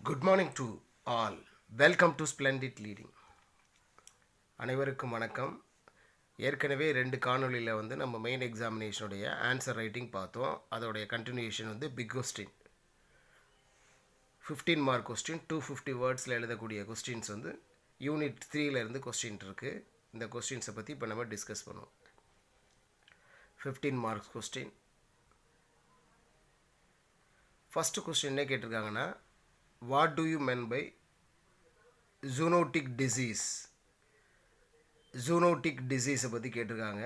Good morning to all. Welcome to ஸ்ப்ளெண்டிட் leading. அனைவருக்கும் வணக்கம். ஏற்கனவே 2 காணொலியில் நம்ம மெயின் எக்ஸாமினேஷனுடைய ஆன்சர் ரைட்டிங் பார்த்தோம். அதோடைய continuation big question 15 mark question 250 வேர்ட்ஸில் எழுதக்கூடிய கொஸ்டின்ஸ் யூனிட் 3ல இருந்து கொஸ்டின் இருக்குது. இந்த கொஸ்டின்ஸை பற்றி இப்போ நம்ம டிஸ்கஸ் பண்ணுவோம். 15 மார்க்ஸ் கொஸ்டின். ஃபஸ்ட்டு கொஸ்டின் என்ன கேட்டிருக்காங்கன்னா, what do you mean by zoonotic disease? Zoonotic டிசீஸை பற்றி கேட்டிருக்காங்க.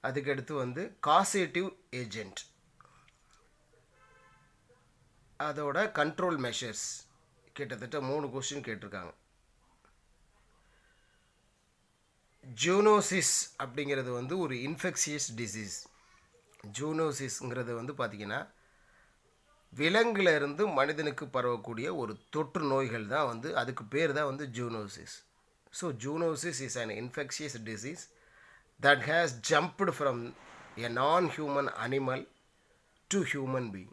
அதுக்கடுத்து காசேட்டிவ் ஏஜெண்ட், அதோட கண்ட்ரோல் மெஷர்ஸ், கிட்டத்தட்ட 3 கொஸ்டின் கேட்டிருக்காங்க. ஜூனோசிஸ் அப்படிங்கிறது ஒரு இன்ஃபெக்ஷியஸ் டிசீஸ். ஜூனோசிஸ்ங்கிறது பார்த்திங்கன்னா விலங்குல இருந்து மனிதனுக்கு பரவக்கூடிய ஒரு தொற்று நோய்கள் தான் அதுக்கு பேர் தான் zoonosis. So zoonosis is an infectious disease that has jumped from a non-human animal to human being.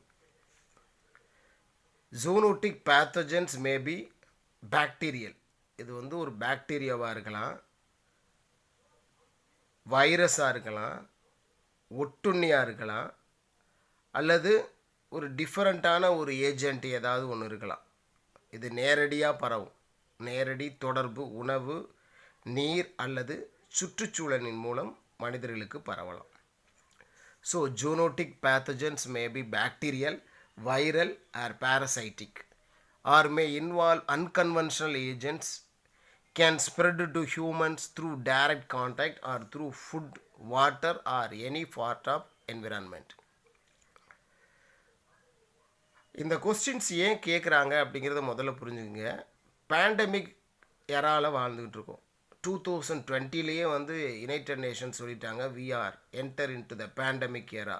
Zoonotic pathogens may be bacterial. இது ஒரு பாக்டீரியாவாக இருக்கலாம், வைரஸாக இருக்கலாம், ஒட்டுண்ணியாக இருக்கலாம், அல்லது ஒரு டிஃப்ரெண்ட்டான ஒரு ஏஜெண்ட் ஏதாவது ஒன்று இருக்கலாம். இது நேரடியாக பரவும். நேரடி தொடர்பு உணவு, நீர் அல்லது சுற்றுச்சூழலின் மூலம் மனிதர்களுக்கு பரவலாம். So zoonotic pathogens may be bacterial, viral or parasitic or may involve unconventional agents, can spread to humans through direct contact or through food, water or any part of environment. இந்த கொஸ்டின்ஸ் ஏன் கேட்குறாங்க அப்படிங்கிறத முதல்ல புரிஞ்சுக்கங்க. Pandemic எராவில் வாழ்ந்துக்கிட்டு இருக்கோம். 2020லேயே யுனைடெட் நேஷன்ஸ் சொல்லிட்டாங்க, we are enter into the pandemic era.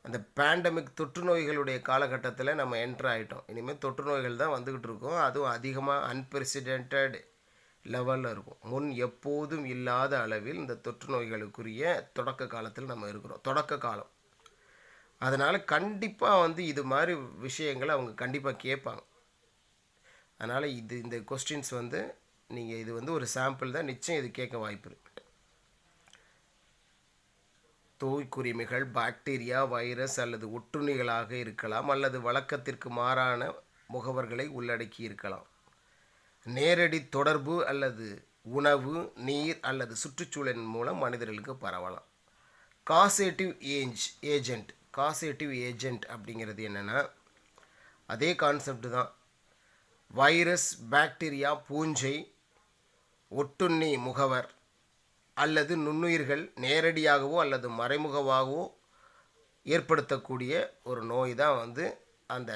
அந்த பேண்டமிக் தொற்று நோய்களுடைய காலகட்டத்தில் நம்ம என்டர் ஆகிட்டோம். இனிமேல் தொற்று நோய்கள் தான் வந்துக்கிட்டு இருக்கோம். அதுவும் அதிகமாக அன்பிரசிடென்டட் லெவலில் இருக்கும். முன் எப்போதும் இல்லாத அளவில் இந்த தொற்று நோய்களுக்குரிய தொடக்க காலத்தில் நம்ம இருக்கிறோம். தொடக்க காலம். அதனால் கண்டிப்பாக இது மாதிரி விஷயங்களை அவங்க கண்டிப்பாக கேட்பாங்க. அதனால் இந்த கொஸ்டின்ஸ் நீங்கள் இது ஒரு சாம்பிள் தான், நிச்சயம் இது கேட்க வாய்ப்பு இருக்கு. தோய்க்குருமிகள், பாக்டீரியா, வைரஸ் அல்லது ஒட்டுண்ணிகளாக இருக்கலாம், அல்லது வழக்கத்திற்கு மாறான முகவர்களை உள்ளடக்கி இருக்கலாம். நேரடி தொடர்பு அல்லது உணவு, நீர் அல்லது சுற்றுச்சூழலின் மூலம் மனிதர்களுக்கு பரவலாம். காசேட்டிவ் ஏஜெண்ட் அப்படிங்கிறது என்னென்னா, அதே கான்செப்ட் தான். வைரஸ், பாக்டீரியா, பூஞ்சை, ஒட்டுண்ணி முகவர் அல்லது நுண்ணுயிர்கள் நேரடியாகவோ அல்லது மறைமுகமாகவோ ஏற்படுத்தக்கூடிய ஒரு நோய் தான் அந்த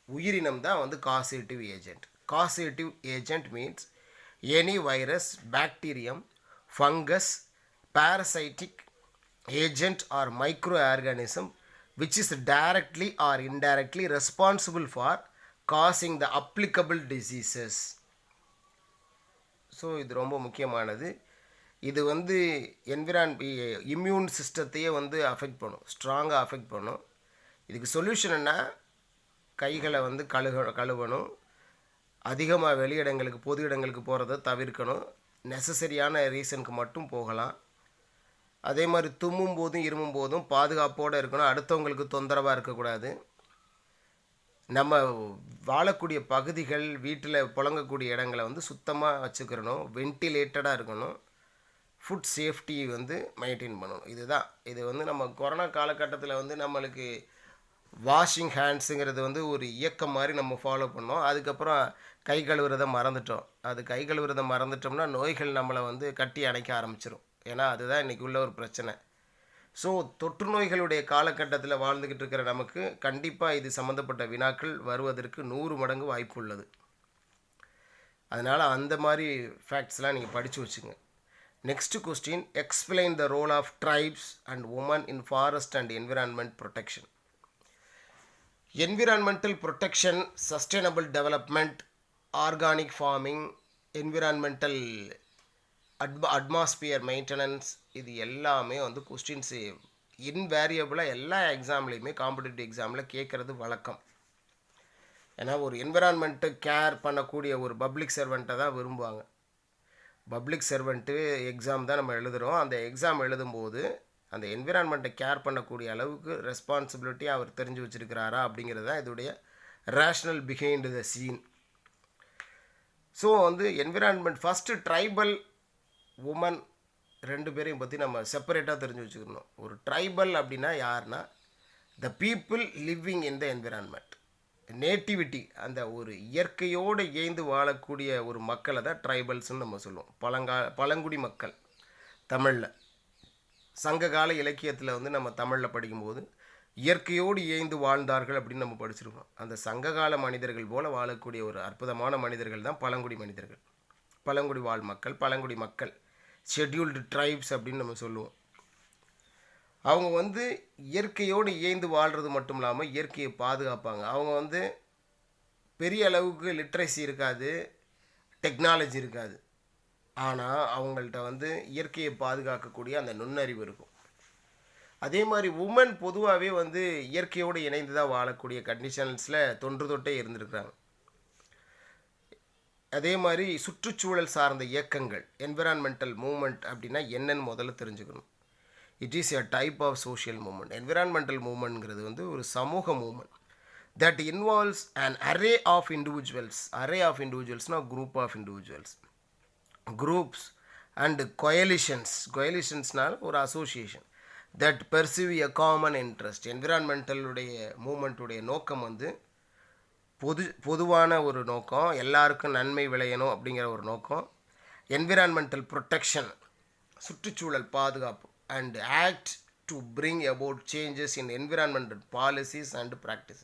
உயிரினம் தான் causative agent. Causative agent means any virus, bacterium, fungus, parasitic agent or microorganism which is directly or indirectly responsible for causing the applicable diseases. So இது ரொம்ப முக்கியமானது. இது இம்யூன் சிஸ்டத்தையே அஃபெக்ட் பண்ணும், ஸ்ட்ராங்காக அஃபெக்ட் பண்ணும். இதுக்கு சொல்யூஷன் என்ன? கைகளை கழுவணும், அதிகமாக வெளியிடங்களுக்கு, பொது இடங்களுக்கு போகிறத தவிர்க்கணும், நெசசரியான ரீசனுக்கு மட்டும் போகலாம். அதே மாதிரி தும்மும் போதும் இருமும் போதும் பாதுகாப்போடு இருக்கணும், அடுத்தவங்களுக்கு தொந்தரவாக இருக்கக்கூடாது. நம்ம வாழக்கூடிய பகுதிகள், வீட்டில் புழங்கக்கூடிய இடங்களை சுத்தமாக வச்சுக்கிறணும், வென்டிலேட்டடாக இருக்கணும், ஃபுட் சேஃப்டி மெயின்டைன் பண்ணணும். இதுதான் இது நம்ம கொரோனா காலகட்டத்தில் நம்மளுக்கு வாஷிங் ஹேண்ட்ஸுங்கிறது ஒரு இயக்கம் மாதிரி நம்ம ஃபாலோ பண்ணோம். அதுக்கப்புறம் கை கழுவுறதை மறந்துட்டோம். கை கழுவுறதை மறந்துட்டோம்னா நோய்கள் நம்மளை கட்டி அணைக்க ஆரம்பிச்சிடும். ஏன்னா அதுதான் இன்றைக்கி உள்ள ஒரு பிரச்சனை. ஸோ தொற்று நோய்களுடைய காலகட்டத்தில் வாழ்ந்துக்கிட்டு இருக்கிற நமக்கு கண்டிப்பாக இது சம்மந்தப்பட்ட வினாக்கள் வருவதற்கு 100 மடங்கு வாய்ப்பு உள்ளது. அதனால் அந்த மாதிரி ஃபேக்ட்ஸ்லாம் நீங்கள் படித்து வச்சுங்க. Next question, explain the role of tribes and women in forest and environment protection. Environmental protection, sustainable development, organic farming, environmental atmosphere maintenance, இது எல்லாமே கொஸ்டின்ஸு இன்வேரியபிளாக எல்லா எக்ஸாம்லேயுமே காம்படிட்டிவ் எக்ஸாமில் கேட்குறது வழக்கம். ஏன்னா ஒரு என்விரான்மெண்ட்டு கேர் பண்ணக்கூடிய ஒரு பப்ளிக் சர்வெண்ட்டை தான் விரும்புவாங்க. பப்ளிக் சர்வெண்ட்டு எக்ஸாம் தான் நம்ம எழுதுகிறோம். அந்த எக்ஸாம் எழுதும்போது அந்த என்விரான்மெண்ட்டை கேர் பண்ணக்கூடிய அளவுக்கு ரெஸ்பான்சிபிலிட்டி அவர் தெரிஞ்சு வச்சுருக்கிறாரா அப்படிங்கிறது தான் இதோடைய rationale behind the scene. So வந்து என்விரான்மெண்ட் ஃபஸ்ட்டு ட்ரைபல் உமன் 2 பேரையும் பற்றி நம்ம செப்பரேட்டாக தெரிஞ்சு வச்சுக்கணும். ஒரு ட்ரைபல் அப்படின்னா யாருன்னா the people living in the environment, nativity, அந்த ஒரு இயற்கையோடு இயைந்து வாழக்கூடிய ஒரு மக்களை தான் ட்ரைபல்ஸ்ன்னு நம்ம சொல்லுவோம். பழங்குடி மக்கள். தமிழில் சங்ககால இலக்கியத்தில் வந்து நம்ம தமிழில் படிக்கும்போது இயற்கையோடு இயைந்து வாழ்ந்தார்கள் அப்படின்னு நம்ம படிச்சிருக்கோம். அந்த சங்ககால மனிதர்கள் போல் வாழக்கூடிய ஒரு அற்புதமான மனிதர்கள் தான் பழங்குடி மனிதர்கள், பழங்குடி வாழ் மக்கள், பழங்குடி மக்கள், ஷெட்யூல்டு ட்ரைப்ஸ் அப்படின்னு நம்ம சொல்லுவோம். அவங்க வந்து இயற்கையோடு இயைந்து வாழ்கிறது மட்டும் இல்லாமல் இயற்கையை பாதுகாப்பாங்க. அவங்க வந்து பெரிய அளவுக்கு லிட்ரஸி இருக்காது, டெக்னாலஜி இருக்காது, ஆனால் அவங்கள்ட்ட வந்து இயற்கையை பாதுகாக்கக்கூடிய அந்த நுண்ணறிவு இருக்கும். அதே மாதிரி உமன் பொதுவாகவே வந்து இயற்கையோடு இணைந்து தான் வாழக்கூடிய கண்டிஷன்ஸில் தொன்று தொட்டே இருந்திருக்கிறாங்க. அதே மாதிரி சுற்றுச்சூழல் சார்ந்த இயக்கங்கள், என்விரான்மெண்டல் மூமெண்ட் அப்படின்னா என்னன்னு முதல்ல தெரிஞ்சுக்கணும். It is a type of social movement. Environmental மூமெண்ட்ங்கிறது வந்து ஒரு சமூக movement that involves an array of individuals. Array of இண்டிவிஜுவல்ஸ்னால் group of individuals, groups and coalitions. கொயலிஷன்ஸ்னால் ஒரு association that perceive a common interest. என்விரான்மெண்டலுடைய மூமெண்ட்டுடைய நோக்கம் வந்து பொதுவான ஒரு நோக்கம், எல்லாருக்கும் நன்மை விளையணும் அப்படிங்கிற ஒரு நோக்கம். என்விரான்மெண்டல் ப்ரொடெக்ஷன், சுற்றுச்சூழல் பாதுகாப்பு, and act to bring about changes in environmental policies and practice.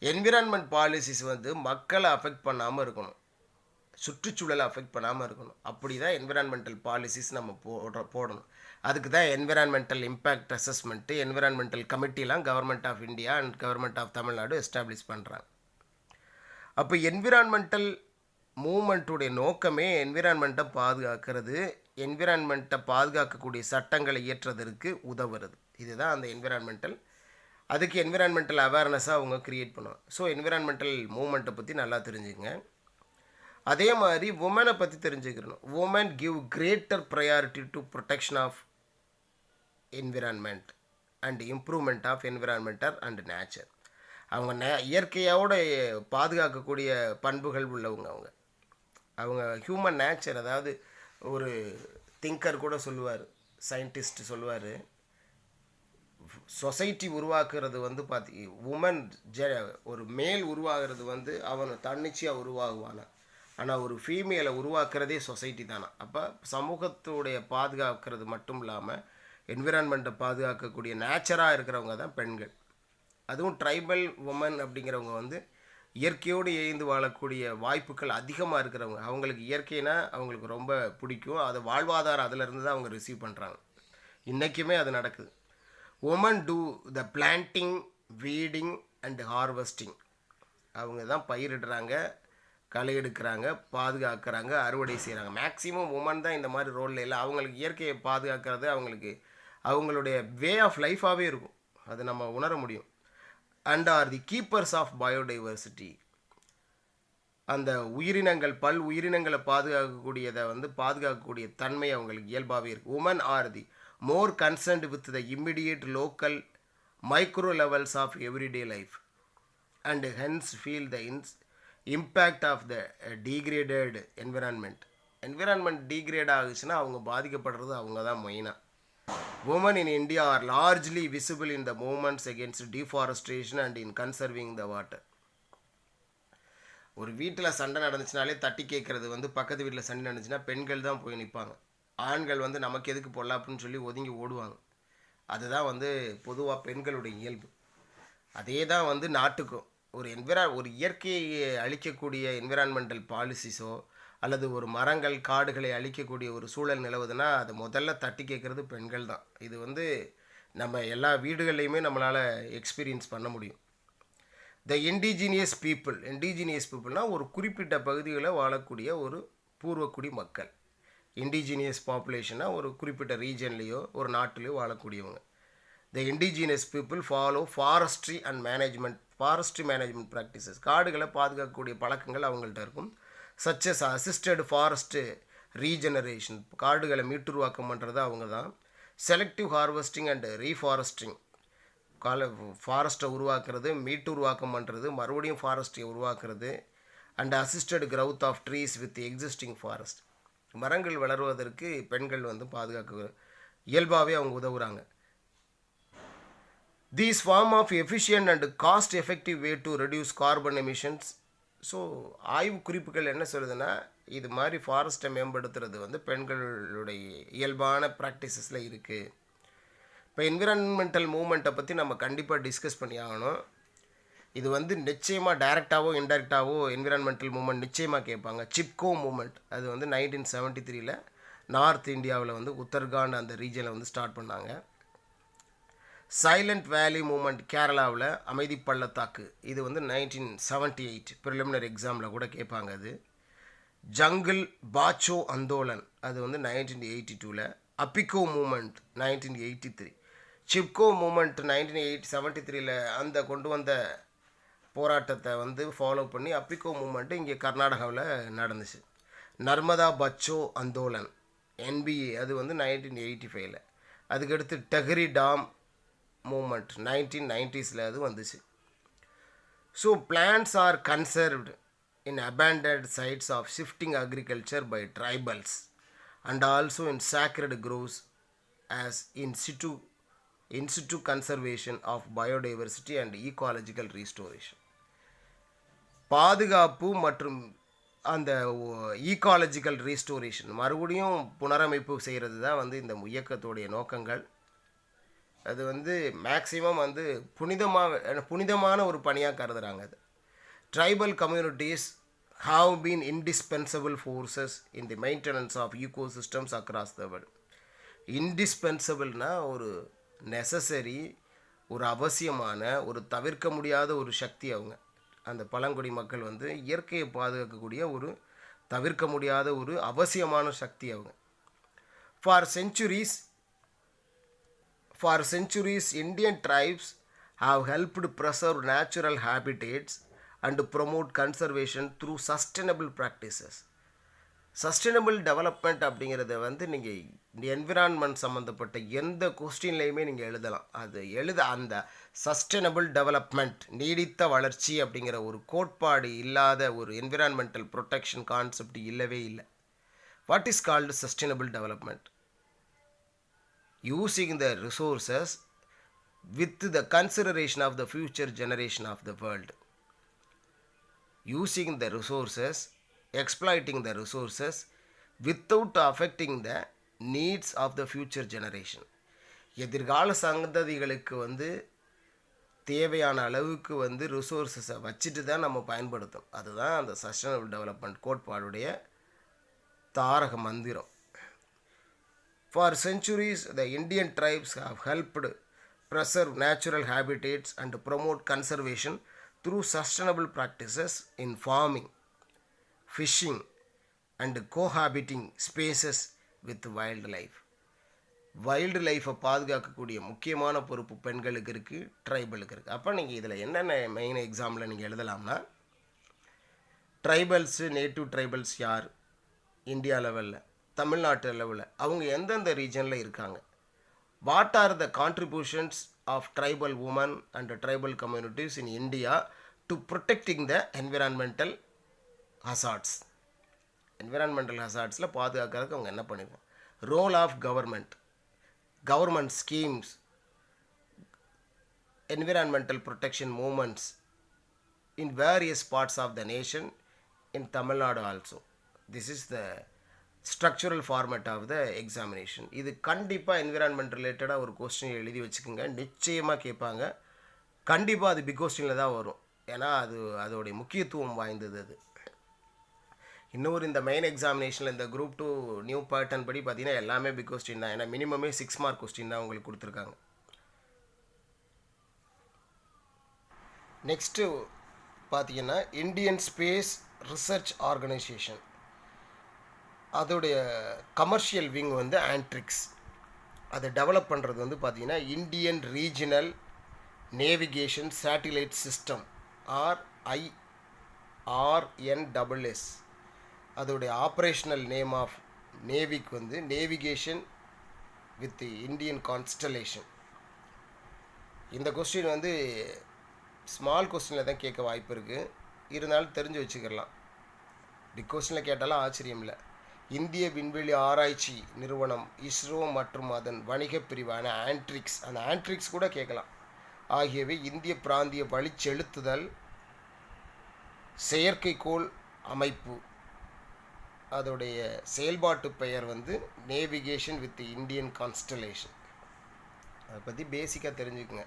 Environment policies வந்து மக்களை அஃபெக்ட் பண்ணாமல் இருக்கணும், சுற்றுச்சூழலை அஃபெக்ட் பண்ணாமல் இருக்கணும். அப்படி தான் என்விரான்மெண்டல் பாலிசிஸ் நம்ம போடணும். அதுக்கு தான் என்விரான்மெண்டல் இம்பேக்ட் அசஸ்மெண்ட்டு, என்விரான்மெண்டல் கமிட்டிலாம் government of India and government of Tamil Nadu establish பண்ணுறாங்க. அப்போ என்விரான்மெண்டல் மூமெண்ட்டுடைய நோக்கமே என்விரான்மெண்ட்டை பாதுகாக்கிறது, என்விரான்மெண்ட்டை பாதுகாக்கக்கூடிய சட்டங்களை இயற்றுவதற்கு உதவுறது. இதுதான் அந்த என்விரான்மெண்டல். அதுக்கு என்விரான்மெண்டல் அவேர்னஸாக அவங்க க்ரியேட் பண்ணுவாங்க. ஸோ என்விரான்மெண்டல் மூமெண்ட்டை பற்றி நல்லா தெரிஞ்சுங்க. அதே மாதிரி உமனை பற்றி தெரிஞ்சுக்கணும். Women give greater priority to protection of environment and improvement of environmental and nature. அவங்க இயற்கையோட பாதுகாக்கக்கூடிய பண்புகள் உள்ளவங்க. அவங்க ஹியூமன் நேச்சர், அதாவது ஒரு திங்கர் கூட சொல்லுவார், சயின்டிஸ்ட் சொல்லுவார், சொசைட்டி உருவாக்குறது வந்து உமன் ஒரு மேல் உருவாகிறது வந்து அவன் தன்னிச்சையாக உருவாகுவான, ஆனால் ஒரு ஃபீமேலை உருவாக்குறதே சொசைட்டி தானே. அப்போ சமூகத்துடைய பாதுகாக்கிறது மட்டும் இல்லாமல் என்விரான்மெண்ட்டை பாதுகாக்கக்கூடிய நேச்சராக இருக்கிறவங்க தான் பெண்கள். அதுவும் ட்ரைபல் உமன் அப்படிங்கிறவங்க வந்து இயற்கையோடு இயைந்து வாழக்கூடிய வாய்ப்புகள் அதிகமாக இருக்கிறவங்க. அவங்களுக்கு இயற்கைனா அவங்களுக்கு ரொம்ப பிடிக்கும், அது வாழ்வாதாரம் அதிலிருந்து தான் அவங்க ரிசீவ் பண்ணுறாங்க. இன்றைக்குமே அது நடக்குது. Women do the planting, weeding and harvesting. அவங்க தான் பயிரிடுறாங்க, களை எடுக்கிறாங்க, பாதுகாக்கிறாங்க, அறுவடை செய்கிறாங்க. மேக்ஸிமம் உமன் தான் இந்த மாதிரி ரோலில் இல்லை. அவங்களுக்கு இயற்கையை பாதுகாக்கிறது அவங்களுடைய வே ஆஃப் லைஃபாகவே இருக்கும், அது நம்ம உணர முடியும். And are the keepers of biodiversity. அந்த உயிரினங்கள், பல் உயிரினங்களை பாதுகாக்கக்கூடிய தன்மை அவங்களுக்கு இயல்பாகவே இருக்குது. Women are the more concerned with the immediate local micro levels of everyday life and hence feel the impact of the degraded environment. Environment degrade ஆகுச்சுன்னா அவங்க பாதிக்கப்படுறது அவங்க தான் மெயினாக. Women in India are largely visible in the movements against deforestation and in conserving the water. ஒரு வீட்டில் சண்டை நடந்துச்சுனாலே தட்டி கேட்குறது வந்து, பக்கத்து வீட்டில் சண்டை நடந்துச்சுன்னா பெண்கள் தான் போய் நிற்பாங்க. ஆண்கள் வந்து நமக்கு எதுக்கு பொல்லாப்புன்னு சொல்லி ஒதுங்கி ஓடுவாங்க. அதுதான் வந்து பொதுவாக பெண்களுடைய இயல்பு. அதே தான் வந்து நாட்டுக்கும் ஒரு இயற்கையை அழிக்கக்கூடிய என்விரான்மெண்டல் பாலிசிஸோ அல்லது ஒரு மரங்கள் காடுகளை அழிக்கக்கூடிய ஒரு சூழல் நிலவுதுன்னா அது முதல்ல தட்டி கேட்குறது பெண்கள் தான். இது வந்து நம்ம எல்லா வீடுகள்லையுமே நம்மளால் எக்ஸ்பீரியன்ஸ் பண்ண முடியும். த இண்டிஜினியஸ் பீப்புள்னால் ஒரு குறிப்பிட்ட பகுதிகளில் வாழக்கூடிய ஒரு பூர்வக்குடி மக்கள். இண்டிஜினியஸ் பாப்புலேஷனாக ஒரு குறிப்பிட்ட ரீஜன்லேயோ ஒரு நாட்டிலையோ வாழக்கூடியவங்க. The indigenous people follow forestry management practices. காடுகளை பாதுகாக்கக்கூடிய பழக்கங்கள் அவங்கள்ட்ட இருக்கும். சச்சஸ் அசிஸ்டட் ஃபாரஸ்ட்டு ரீஜெனரேஷன், காடுகளை மீட்டுருவாக்கம் பண்ணுறது அவங்க தான். செலக்டிவ் ஹார்வெஸ்டிங் அண்ட் ரீஃபாரஸ்டிங், ஃபாரஸ்ட்டை உருவாக்குறது, மீட்டு உருவாக்கம் பண்ணுறது, மறுபடியும் ஃபாரஸ்ட்டை உருவாக்குறது. And assisted growth of trees with existing forest, மரங்கள் வளருவதற்கு பெண்கள் பாதுகாக்க இயல்பாகவே அவங்க உதவுறாங்க. These form of efficient and cost effective way to reduce carbon emissions. So ஆய்வு குறிப்புகள் என்ன சொல்லுதுன்னா, இது மாதிரி ஃபாரஸ்ட்டை மேம்படுத்துறது பெண்களுடைய இயல்பான ப்ராக்டிசஸில் இருக்குது. இப்போ என்விரான்மெண்டல் மூவ்மெண்ட்டை பற்றி நம்ம கண்டிப்பாக டிஸ்கஸ் பண்ணி ஆகணும். இது நிச்சயமாக டைரெக்டாகவோ இன்டைரக்டாகவோ என்விரான்மெண்டல் மூவ்மெண்ட் நிச்சயமாக கேட்பாங்க. சிப்கோ மூவ்மெண்ட் அது 1973 நார்த் இந்தியாவில் உத்தர்காண்ட் அந்த ரீஜனில் ஸ்டார்ட் பண்ணாங்க. சைலண்ட் வேலி மூவ்மெண்ட் கேரளாவில், அமைதி பள்ளத்தாக்கு, இது 1978 ப்ரிலிமினரி எக்ஸாமில் கூட கேட்பாங்க. அது ஜங்கிள் பாச்சோ அந்தோலன், அது 1982. அப்பிகோ மூமெண்ட் 1983. சிப்கோ மூமெண்ட் 1973 அந்த கொண்டு வந்த போராட்டத்தை ஃபாலோ பண்ணி அப்பிகோ மூமெண்ட்டு இங்கே கர்நாடகாவில் நடந்துச்சு. நர்மதா பச்சோ அந்தோலன் NBA அது 1985. அதுக்கடுத்து டெஹரி டாம் மூமெண்ட் 1990s அது வந்துச்சு. So plants are conserved in abandoned sites of shifting agriculture by tribals and also in sacred groves as in situ conservation of biodiversity and ecological restoration. பாதுகாப்பு மற்றும் அந்த ஈகாலஜிக்கல் ரீஸ்டோரேஷன், மறுபடியும் புனரமைப்பு செய்கிறது தான் இந்த இயக்கத்துடைய நோக்கங்கள். அது மேக்சிமம் புனிதமான ஒரு பணியாக கருதுகிறாங்க. அது tribal communities have been indispensable forces in the maintenance of ecosystems across the world. இன்டிஸ்பென்சபிள்னா ஒரு நெசசரி, ஒரு அவசியமான, ஒரு தவிர்க்க முடியாத ஒரு சக்தி. அவங்க அந்த பழங்குடி மக்கள் இயற்கையை பாதுகாக்கக்கூடிய ஒரு தவிர்க்க முடியாத ஒரு அவசியமான சக்தி அவங்க. For centuries Indian tribes have helped preserve natural habitats and promote conservation through sustainable practices. Sustainable development அப்படிங்கிறத நீங்கள் என்விரான்மெண்ட் சம்மந்தப்பட்ட எந்த கொஸ்டின்லையுமே நீங்கள் எழுதலாம். அந்த சஸ்டைனபிள் டெவலப்மெண்ட், நீடித்த வளர்ச்சி அப்படிங்கிற ஒரு கோட்பாடு இல்லாத ஒரு என்விரான்மெண்டல் ப்ரொடெக்ஷன் கான்செப்ட் இல்லவே இல்லை. What is called sustainable development? Using the resources with the consideration of the future generation of the world. Using the resources, exploiting the resources without affecting the needs of the future generation. எதிர்கால சந்ததிகளுக்கு தேவையான அளவுக்கு ரிசோர்ஸஸை வச்சுட்டு தான் நம்ம பயன்படுத்தணும். அதுதான் அந்த சஸ்டைனபிள் டெவலப்மெண்ட் கோட்பாடுடைய தாரக மந்திரம். For centuries the Indian tribes have helped preserve natural habitats and promote conservation through sustainable practices in farming, fishing and cohabiting spaces with wildlife. Wild லைஃப்பை பாதுகாக்கக்கூடிய முக்கியமான பொறுப்பு பெண்களுக்கு இருக்குது, ட்ரைபலுக்கு இருக்குது. அப்போ நீங்கள் இதில் என்னென்ன மெயின் எக்ஸாம்பிள் நீங்கள் எழுதலாம்னா, ட்ரைபல்ஸு, நேட்டிவ் ட்ரைபல்ஸ் யார் இந்தியா லெவலில், தமிழ்நாட்டு லெவலில், அவங்க எந்தெந்த ரீஜனில் இருக்காங்க, what are the contributions of tribal women and tribal communities in India to protecting the environmental hazards. environmental hazardsல பாதுகாக்கிறதுக்கு அவங்க என்ன பண்ணிருக்காங்க. Role of government schemes, environmental protection movements in various parts of the nation, in Tamil Nadu also. This is the structural format of the examination. இது கண்டிப்பாக environment ரிலேட்டடாக ஒரு question எழுதி வச்சுக்கோங்க, நிச்சயமாக கேட்பாங்க. கண்டிப்பாக அது பிக் கொஸ்டினில் தான் வரும், ஏன்னா அதோடைய முக்கியத்துவம் வாய்ந்தது. அது இன்னொரு இந்த மெயின் எக்ஸாமினேஷனில் இந்த குரூப் 2 நியூ பேட்டர்ன் படி பார்த்தீங்கன்னா எல்லாமே பிக் கொஸ்டின் தான். ஏன்னா மினிமமே 6 மார்க் கொஸ்டின் தான் உங்களுக்கு கொடுத்துருக்காங்க. நெக்ஸ்ட்டு பார்த்தீங்கன்னா இந்தியன் ஸ்பேஸ் ரிசர்ச் ஆர்கனைசேஷன், அதோடைய கமர்ஷியல் விங் ஆண்ட்ரிக்ஸ். அதை டெவலப் பண்ணுறது வந்து பார்த்திங்கன்னா Indian regional navigation satellite system RIRNSS. அதோடைய ஆப்ரேஷனல் நேம் ஆஃப் நேவிக்கு வந்து நேவிகேஷன் வித் இந்தியன் கான்ஸ்டலேஷன். இந்த கொஸ்டின் வந்து ஸ்மால் கொஸ்டினில் தான் கேட்க வாய்ப்பு இருக்குது, இருந்தாலும் தெரிஞ்சு வச்சுக்கலாம். பிக் கொஸ்டினில் கேட்டாலும் ஆச்சரியம் இல்லை. இந்திய விண்வெளி ஆராய்ச்சி நிறுவனம் இஸ்ரோ மற்றும் அதன் வணிகப் பிரிவான ஆண்ட்ரிக்ஸ், அந்த ஆண்ட்ரிக்ஸ் கூட கேட்கலாம், ஆகியவை இந்திய பிராந்திய வழிச்செலுத்துதல் செயற்கைக்கோள் அமைப்பு, அதோடைய செயல்பாட்டு பெயர் வந்து நேவிகேஷன் வித் இந்தியன் கான்ஸ்டலேஷன். அதை பற்றி பேசிக்காக தெரிஞ்சுக்குங்க.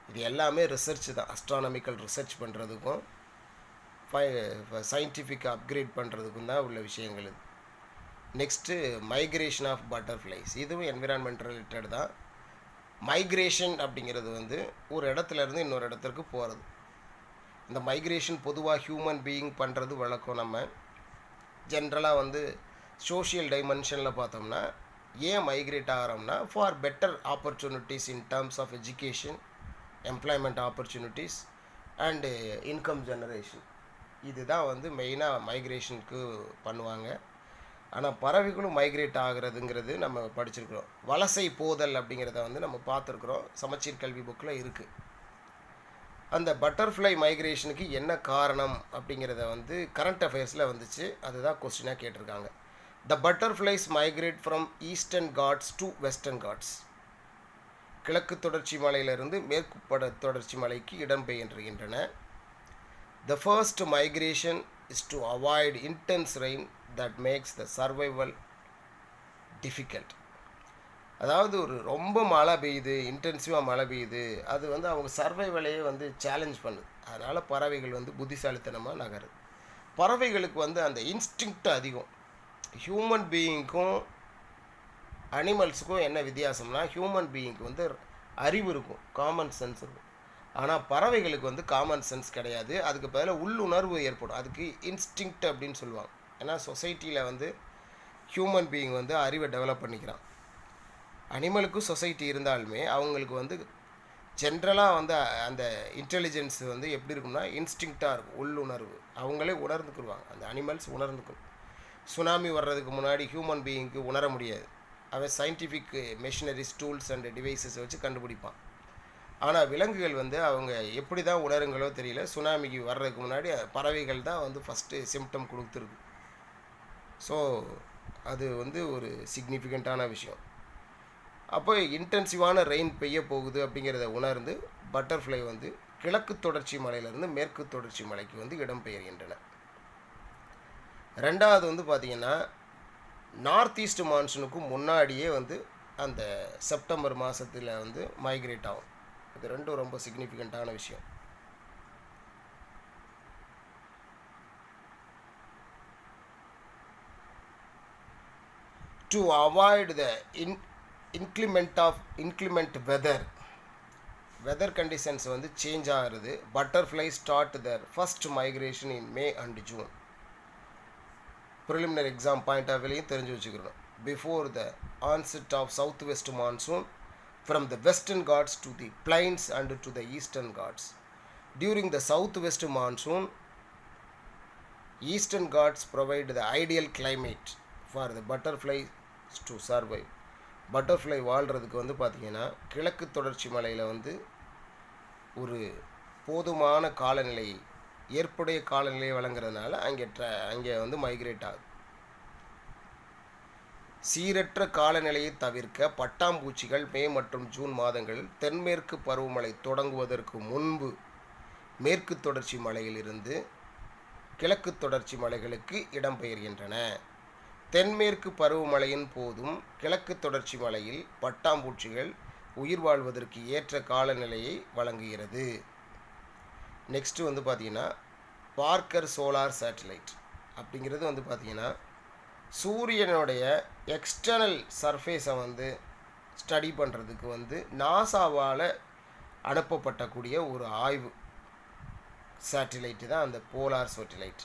இது எல்லாமே ரிசர்ச் தான், அஸ்ட்ரானமிக்கல் ரிசர்ச் பண்ணுறதுக்கும் சயின்டிஃபிக் அப்கிரேட் பண்ணுறதுக்கும் தான் உள்ள விஷயங்கள் இது. நெக்ஸ்ட்டு மைக்ரேஷன் ஆஃப் பட்டர்ஃப்ளைஸ், இதுவும் என்விரான்மெண்ட் ரிலேட்டட் தான். மைக்ரேஷன் அப்படிங்கிறது வந்து ஒரு இடத்துலேருந்து இன்னொரு இடத்துக்கு போகிறது. இந்த மைக்ரேஷன் பொதுவாக ஹியூமன் பீயிங் பண்ணுறது வழக்கம். நம்ம ஜென்ரலாக வந்து சோஷியல் டைமென்ஷனில் பார்த்தோம்னா ஏன் மைக்ரேட் ஆகிறோம்னா for better opportunities in terms of education, employment opportunities and income generation. இதுதான் வந்து மெயினாக மைக்ரேஷனுக்கு பண்ணுவாங்க. ஆனால் பறவைகளும் மைக்ரேட் ஆகிறதுங்கிறது நம்ம படிச்சிருக்கிறோம். வலசை போதல் அப்படிங்கிறத வந்து நம்ம பார்த்துருக்குறோம், சமச்சீர் கல்வி புக்கில் இருக்குது. அந்த பட்டர்ஃப்ளை மைக்ரேஷனுக்கு என்ன காரணம் அப்படிங்கிறத வந்து கரண்ட் அஃபேர்ஸில் வந்துச்சு, அதுதான் கொஸ்டினாக கேட்டிருக்காங்க. The butterflies migrate from Eastern Ghats to Western Ghats. கிழக்கு தொடர்ச்சி மலையிலிருந்து மேற்கு தொடர்ச்சி மலைக்கு இடம்பெயர்கின்றன. The first migration is to avoid intense rain that makes the survival difficult. அதாவது ஒரு ரொம்ப மழை பெய்யுது, இன்டென்சிவாக மழை பெய்யுது, அது வந்து அவங்க சர்வைவலையே வந்து சேலஞ்ச் பண்ணுது. அதனால் பறவைகள் வந்து புத்திசாலித்தனமாக நகருது. பறவைகளுக்கு வந்து அந்த இன்ஸ்டிங்க்ட் அதிகம். ஹியூமன் பீயிங்க்கும் அனிமல்ஸுக்கும் என்ன வித்தியாசம்னா, ஹியூமன் பீயிங்க்கு வந்து அறிவு இருக்கும், காமன் சென்ஸ் இருக்கும். ஆனால் பறவைகளுக்கு வந்து காமன் சென்ஸ் கிடையாது, அதுக்கு பதிலாக உள்ளுணர்வு ஏற்படும். அதுக்கு இன்ஸ்டிங்க்ட் அப்படின்னு சொல்லுவாங்க. ஏன்னா சொசைட்டியில் வந்து ஹியூமன் பீயிங் வந்து அறிவை டெவலப் பண்ணிக்கிறான். அனிமலுக்கும் சொசைட்டி இருந்தாலுமே அவங்களுக்கு வந்து ஜென்ரலாக வந்து அந்த இன்டெலிஜென்ஸ் வந்து எப்படி இருக்கும்னா இன்ஸ்டிங்க்டாக இருக்கும், உள்ளுணர்வு. அவங்களே உணர்ந்துக்குருவாங்க, அந்த அனிமல்ஸ் உணர்ந்துக்கும். சுனாமி வர்றதுக்கு முன்னாடி ஹியூமன் பீயிங்க்கு உணர முடியாது. அவன் scientific machineries, tools and devices வச்சு கண்டுபிடிப்பான். ஆனால் விலங்குகள் வந்து அவங்க எப்படி தான் உணருங்களோ தெரியல, சுனாமிக்கு வர்றதுக்கு முன்னாடி பறவைகள் தான் வந்து ஃபஸ்ட்டு சிம்டம் கொடுத்துருக்கு. ஸோ அது வந்து ஒரு சிக்னிஃபிகண்ட்டான விஷயம். அப்போ இன்டென்சிவான ரெயின் பெய்ய போகுது அப்படிங்கிறத உணர்ந்து பட்டர்ஃப்ளை வந்து கிழக்கு தொடர்ச்சி மலையிலேருந்து மேற்கு தொடர்ச்சி மலைக்கு வந்து இடம்பெயர்கின்றன. ரெண்டாவது வந்து பார்த்திங்கன்னா நார்த் ஈஸ்ட் மான்சூனுக்கும் முன்னாடியே வந்து அந்த செப்டம்பர் மாதத்தில் வந்து மைக்ரேட் ஆகும். இது ரெண்டும் ரொம்ப சிக்னிஃபிகண்ட்டான விஷயம். To avoid the inclement weather conditions வந்து சேஞ்ச் ஆகிறது. Butterfly start their first migration in May and June. Preliminary exam point of வியூலையும் தெரிஞ்சு வச்சுக்கிறோம். Before the onset of south west monsoon from the western Ghats to the plains and to the eastern Ghats. During the southwest monsoon, eastern Ghats provide the ideal climate for the butterflies to survive. Butterfly வாழ்கிறதுக்கு வந்து பார்த்திங்கன்னா கிழக்கு தொடர்ச்சி மலையில் வந்து ஒரு போதுமான காலநிலை, ஏற்புடைய காலநிலை வழங்குறதுனால அங்கே வந்து மைக்ரேட் ஆகுது. சீரற்ற காலநிலையை தவிர்க்க பட்டாம்பூச்சிகள் மே மற்றும் ஜூன் மாதங்களில் தென்மேற்கு பருவமழை தொடங்குவதற்கு முன்பு மேற்கு தொடர்ச்சி மலையிலிருந்து கிழக்கு தொடர்ச்சி மலைகளுக்கு இடம்பெயர்கின்றன. தென்மேற்கு பருவமழையின் போதும் கிழக்கு தொடர்ச்சி மலையில் பட்டாம்பூச்சிகள் உயிர் வாழ்வதற்கு ஏற்ற காலநிலையை வழங்குகிறது. நெக்ஸ்ட்டு வந்து பார்த்திங்கன்னா பார்க்கர் சோலார் சேட்டலைட் அப்படிங்கிறது வந்து பார்த்திங்கன்னா சூரியனுடைய எக்ஸ்டர்னல் சர்ஃபேஸை வந்து ஸ்டடி பண்ணுறதுக்கு வந்து நாசாவால் அனுப்பப்பட்டக்கூடிய ஒரு ஆய்வு சேட்டிலைட்டு தான் அந்த polar satellite.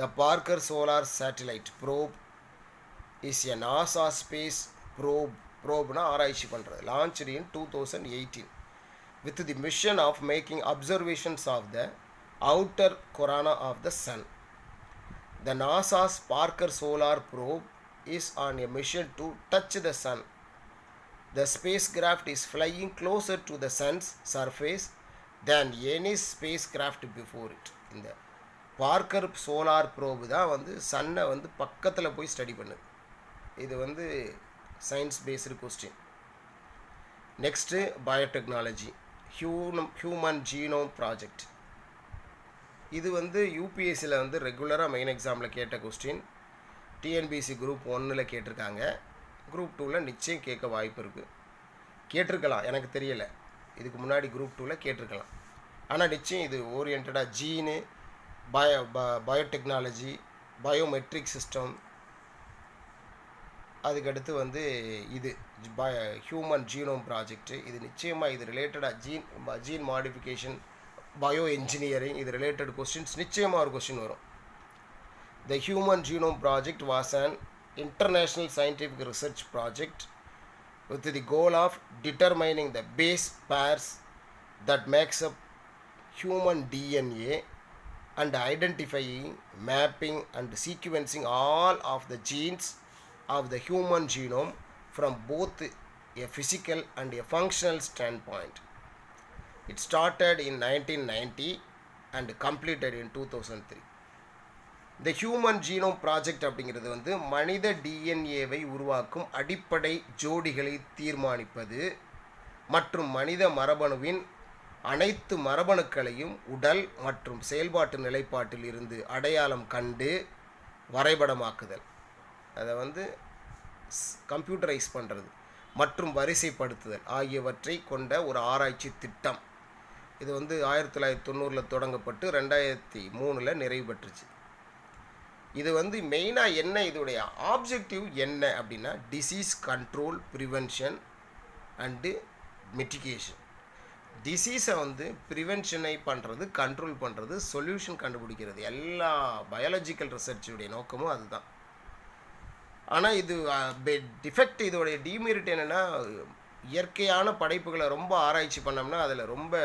The Parker solar satellite probe is a NASA space probe ப்ரோப்னா ஆராய்ச்சி பண்ணுறது, launched in 2018 with the mission of making observations of the outer corona of the sun. The NASA's Parker Solar Probe is on a mission to touch the sun. The spacecraft is flying closer to the sun's surface than any spacecraft before it. இந்த Parker solar probe தான் வந்து சன்னை வந்து பக்கத்தில் போய் study பண்ணுது. இது வந்து science based question. Next biotechnology, human genome project. இது வந்து யூபிஎஸ்சியில் வந்து ரெகுலராக மெயின் எக்ஸாமில் கேட்ட கொஸ்டின். டிஎன்பிசி குரூப் 1ல் கேட்டிருக்காங்க, குரூப் 2ல் நிச்சயம் கேட்க வாய்ப்பு இருக்குது. கேட்டிருக்கலாம், எனக்கு தெரியலை, இதுக்கு முன்னாடி குரூப் 2ல் கேட்டிருக்கலாம். ஆனால் நிச்சயம் இது ஓரியன்டாக ஜீனு, பயோடெக்னாலஜி, பயோமெட்ரிக் சிஸ்டம், அதுக்கடுத்து வந்து இது ஹியூமன் ஜீனோம் ப்ராஜெக்ட்டு, இது நிச்சயமாக இது ரிலேட்டடாக ஜீன் மாடிஃபிகேஷன், பயோ என்ஜினியரிங், இது ரிலேட்டட் கொஸ்டின்ஸ் நிச்சயமாக ஒரு கொஸ்டின் வரும். The human genome project was an international scientific research project with the goal of determining the base pairs that makes up human DNA and identifying, mapping and sequencing all of the genes of the human genome from both a physical and a functional standpoint. It started in 1990 and completed in 2003. இந்த human genome project அப்படிங்கிறது வந்து மனித டிஎன்ஏவை உருவாக்கும் அடிப்படை ஜோடிகளை தீர்மானிப்பது மற்றும் மனித மரபணுவின் அனைத்து மரபணுக்களையும் உடல் மற்றும் செயல்பாட்டு நிலைப்பாட்டில் இருந்து அடையாளம் கண்டு வரைபடமாக்குதல், அதை வந்து கம்ப்யூட்டரைஸ் பண்ணுறது மற்றும் வரிசைப்படுத்துதல் ஆகியவற்றை கொண்ட ஒரு ஆராய்ச்சி திட்டம். இது வந்து 1990 தொடங்கப்பட்டு 2003 நிறைவு பெற்றுச்சு. இது வந்து மெயினாக என்ன, இதோடைய ஆப்ஜெக்டிவ் என்ன அப்படின்னா disease control, prevention and mitigation. டிசீஸை வந்து ப்ரிவென்ஷனை பண்ணுறது, கண்ட்ரோல் பண்ணுறது, சொல்யூஷன் கண்டுபிடிக்கிறது, எல்லா பயாலஜிக்கல் ரிசர்ச்சுடைய நோக்கமும் அதுதான். ஆனால் இது டிஃபெக்ட், இதோடைய டிமெரிட் என்னென்னா இயற்கையான படைப்புகளை ரொம்ப ஆராய்ச்சி பண்ணோம்னா அதில் ரொம்ப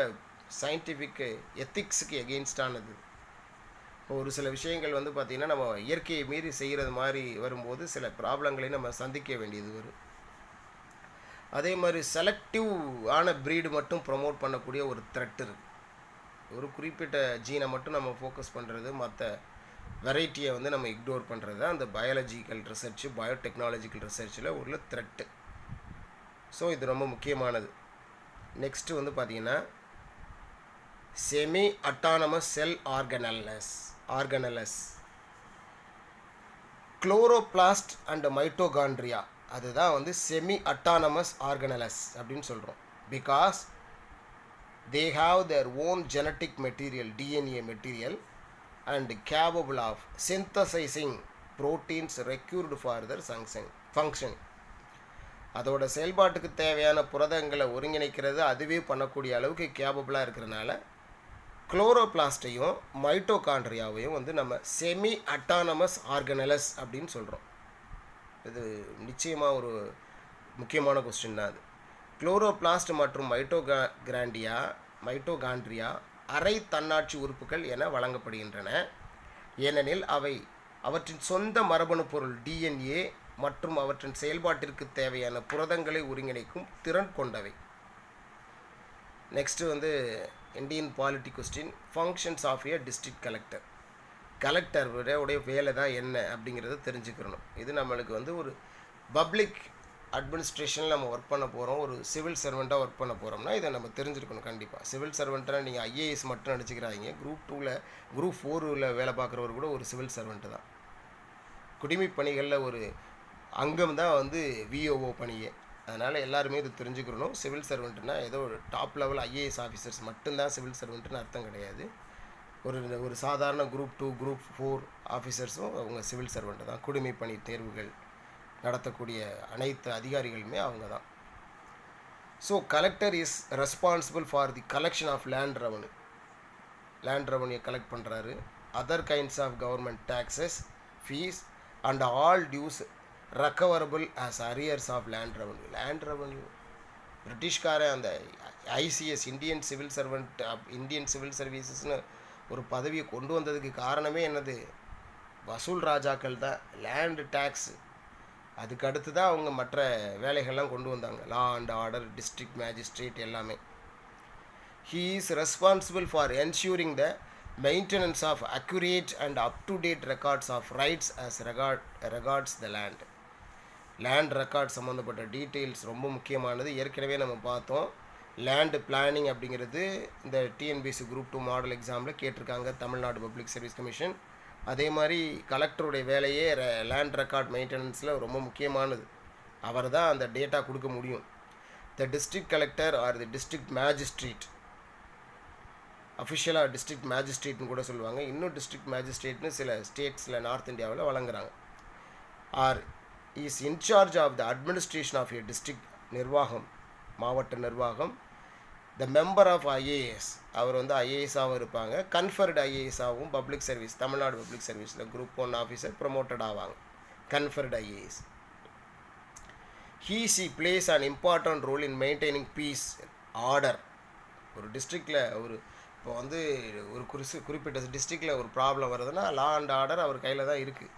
சயின்டிஃபிக் எத்திக்ஸுக்கு எகெயின்ஸ்டானது. ஒரு சில விஷயங்கள் வந்து பார்த்திங்கன்னா நம்ம இயற்கையை மீறி செய்கிறது மாதிரி வரும்போது சில ப்ராப்ளங்களையும் நம்ம சந்திக்க வேண்டியது வரும். அதே மாதிரி செலக்டிவ் ஆன ப்ரீடு மட்டும் ப்ரொமோட் பண்ணக்கூடிய ஒரு த்ரெட் இருக்குது. ஒரு குறிப்பிட்ட ஜீனை மட்டும் நம்ம ஃபோக்கஸ் பண்ணுறது, மற்ற வெரைட்டியை வந்து நம்ம இக்னோர் பண்ணுறது தான் அந்த பயாலஜிக்கல் ரிசர்ச்சு, பயோடெக்னாலஜிக்கல் ரிசர்ச்சில் உள்ள த்ரெட்டு. ஸோ இது ரொம்ப முக்கியமானது. நெக்ஸ்ட்டு வந்து பார்த்திங்கன்னா semi autonomous cell organelles, chloroplast and mitochondria, அதுதான் வந்து செமி அட்டானமஸ் ஆர்கனலஸ் அப்படின்னு சொல்கிறோம். Because they have their own genetic material, DNA material and capable of synthesising proteins required for their function. அதோட செயல்பாட்டுக்கு தேவையான புரதங்களை ஒருங்கிணைக்கிறது அதுவே பண்ணக்கூடிய அளவுக்கு கேபபிளாக இருக்கிறனால குளோரோபிளாஸ்ட்டையும் மைட்டோகாண்ட்ரியாவையும் வந்து நம்ம செமி அட்டானமஸ் ஆர்கனலஸ் அப்படின்னு சொல்கிறோம். இது நிச்சயமாக ஒரு முக்கியமான கொஸ்டின் தான் அது. குளோரோபிளாஸ்ட் மற்றும் மைட்டோகாண்ட்ரியா அரை தன்னாட்சி உறுப்புகள் என வழங்கப்படுகின்றன. ஏனெனில் அவை அவற்றின் சொந்த மரபணு பொருள் டிஎன்ஏ மற்றும் அவற்றின் செயல்பாட்டிற்கு தேவையான புரதங்களை ஒருங்கிணைக்கும் திறன் கொண்டவை. நெக்ஸ்ட்டு வந்து Indian polity question, functions of a district collector. கலெக்டருடைய வேலை தான் என்ன அப்படிங்கிறத தெரிஞ்சுக்கிறணும். இது நம்மளுக்கு வந்து ஒரு பப்ளிக் அட்மினிஸ்ட்ரேஷனில் நம்ம ஒர்க் பண்ண போகிறோம், ஒரு சிவில் சர்வெண்ட்டாக ஒர்க் பண்ண போகிறோம்னா இதை நம்ம தெரிஞ்சுருக்கணும் கண்டிப்பாக. சிவில் சர்வெண்ட்டாக நீங்கள் ஐஏஎஸ் மட்டும் நினச்சிக்கிறாங்க, குரூப் 2ல் குரூப் 4ல் வேலை பார்க்குறவர் கூட ஒரு சிவில் சர்வெண்ட்டு தான். குடிமைப் பணிகளில் ஒரு அங்கம் தான் வந்து விஓஓ பணியே. அதனால் எல்லாருமே இது தெரிஞ்சுக்கிறணும். சிவில் சர்வெண்ட்டுனா ஏதோ ஒரு டாப் லெவல் ஐஏஎஸ் ஆஃபீஸர்ஸ் மட்டும்தான் சிவில் சர்வெண்ட்டுன்னு அர்த்தம் கிடையாது. ஒரு சாதாரண குரூப் 2, குரூப் 4 ஆஃபீஸர்ஸும் அவங்க சிவில் சர்வெண்ட்டு தான். குடிமைப் பணி தேர்வுகள் நடத்தக்கூடிய அனைத்து அதிகாரிகளுமே அவங்க தான். So collector is responsible for the collection of land revenue collect பண்ணுறாரு. Other kinds of government taxes, fees and all dues recoverable as arrears of land revenue பிரிட்டிஷ்காரன் அந்த ஐசிஎஸ் இந்தியன் சிவில் சர்வீசஸ்னு ஒரு பதவியை கொண்டு வந்ததுக்கு காரணமே என்னது? வசூல் ராஜாக்கள் தான். லேண்டு டேக்ஸு, அதுக்கு அடுத்து தான் அவங்க மற்ற வேலைகள்லாம் கொண்டு வந்தாங்க. Law and order, district magistrate எல்லாமே. He is responsible for ensuring the maintenance of accurate and up-to-date records of rights as regards the land. Land record சம்மந்தப்பட்ட டீட்டெயில்ஸ் ரொம்ப முக்கியமானது. ஏற்கனவே நம்ம பார்த்தோம். லேண்டு பிளானிங் அப்படிங்கிறது இந்த டிஎன்பிஎஸ்சி குரூப் 2 மாடல் எக்ஸாமில் கேட்டிருக்காங்க, தமிழ்நாடு பப்ளிக் சர்வீஸ் கமிஷன். அதே மாதிரி கலெக்டருடைய வேலையே லேண்ட் ரெக்கார்ட் மெயின்டெனன்ஸில் ரொம்ப முக்கியமானது. அவர் தான் அந்த டேட்டா கொடுக்க முடியும். The district collector or the district magistrate, அஃபிஷியலாக டிஸ்ட்ரிக்ட் மேஜிஸ்ட்ரேட்னு கூட சொல்லுவாங்க. இன்னும் டிஸ்ட்ரிக்ட் மேஜிஸ்ட்ரேட்னு சில ஸ்டேட்ஸில் நார்த் இந்தியாவில் வழங்குறாங்க. R is incharge of the administration of a district, நிர்வாகம், மாவட்ட நிர்வாகம். த மெம்பர் ஆஃப் ஐஏஎஸ், அவர் வந்து ஐஏஎஸாகவும் இருப்பாங்க. Conferred ஐஏஎஸாகவும் public service, Tamil Nadu public சர்வீஸில் குரூப் 1 ஆஃபீஸர் ப்ரொமோட்டட் ஆவாங்க, conferred IAS. She plays an important role in maintaining peace, order. ஒரு டிஸ்ட்ரிக்டில் இப்போ வந்து ஒரு குறிப்பிட்ட டிஸ்ட்ரிக்டில் ஒரு ப்ராப்ளம் வருதுன்னா லா அண்ட் ஆர்டர் அவர் கையில் தான் இருக்குது.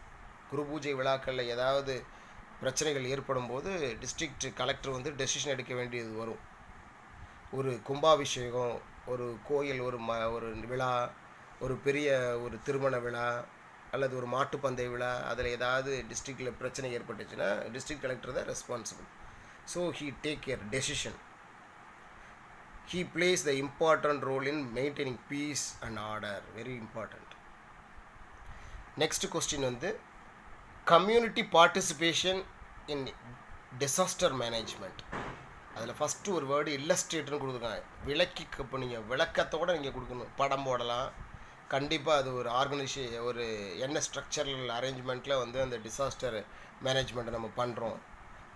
குரு பூஜை விழாக்களில் ஏதாவது பிரச்சனைகள் ஏற்படும் போது டிஸ்ட்ரிக்ட் கலெக்டர் வந்து டெசிஷன் எடுக்க வேண்டியது வரும். ஒரு கும்பாபிஷேகம், ஒரு கோயில், ஒரு விழா, ஒரு பெரிய ஒரு திருமண விழா அல்லது ஒரு மாட்டுப்பந்தய விழா, அதில் ஏதாவது டிஸ்ட்ரிக்டில் பிரச்சனை ஏற்பட்டுச்சுன்னா டிஸ்ட்ரிக்ட் கலெக்டர் தான் responsible. So he take care decision. He plays the important role in maintaining peace and order. Very important. Next question வந்து community participation in disaster management. அதில் ஃபஸ்ட்டு ஒரு வேர்டு இல்லஸ்ட்ரேட்னு கொடுத்துருக்காங்க. இப்போ நீங்கள் விளக்கத்தோடு நீங்கள் கொடுக்கணும். படம் போடலாம். கண்டிப்பாக அது ஒரு என்ன ஸ்ட்ரக்சரல் அரேஞ்ச்மெண்ட்டில் வந்து அந்த டிசாஸ்டர் மேனேஜ்மெண்ட்டை நம்ம பண்ணுறோம்.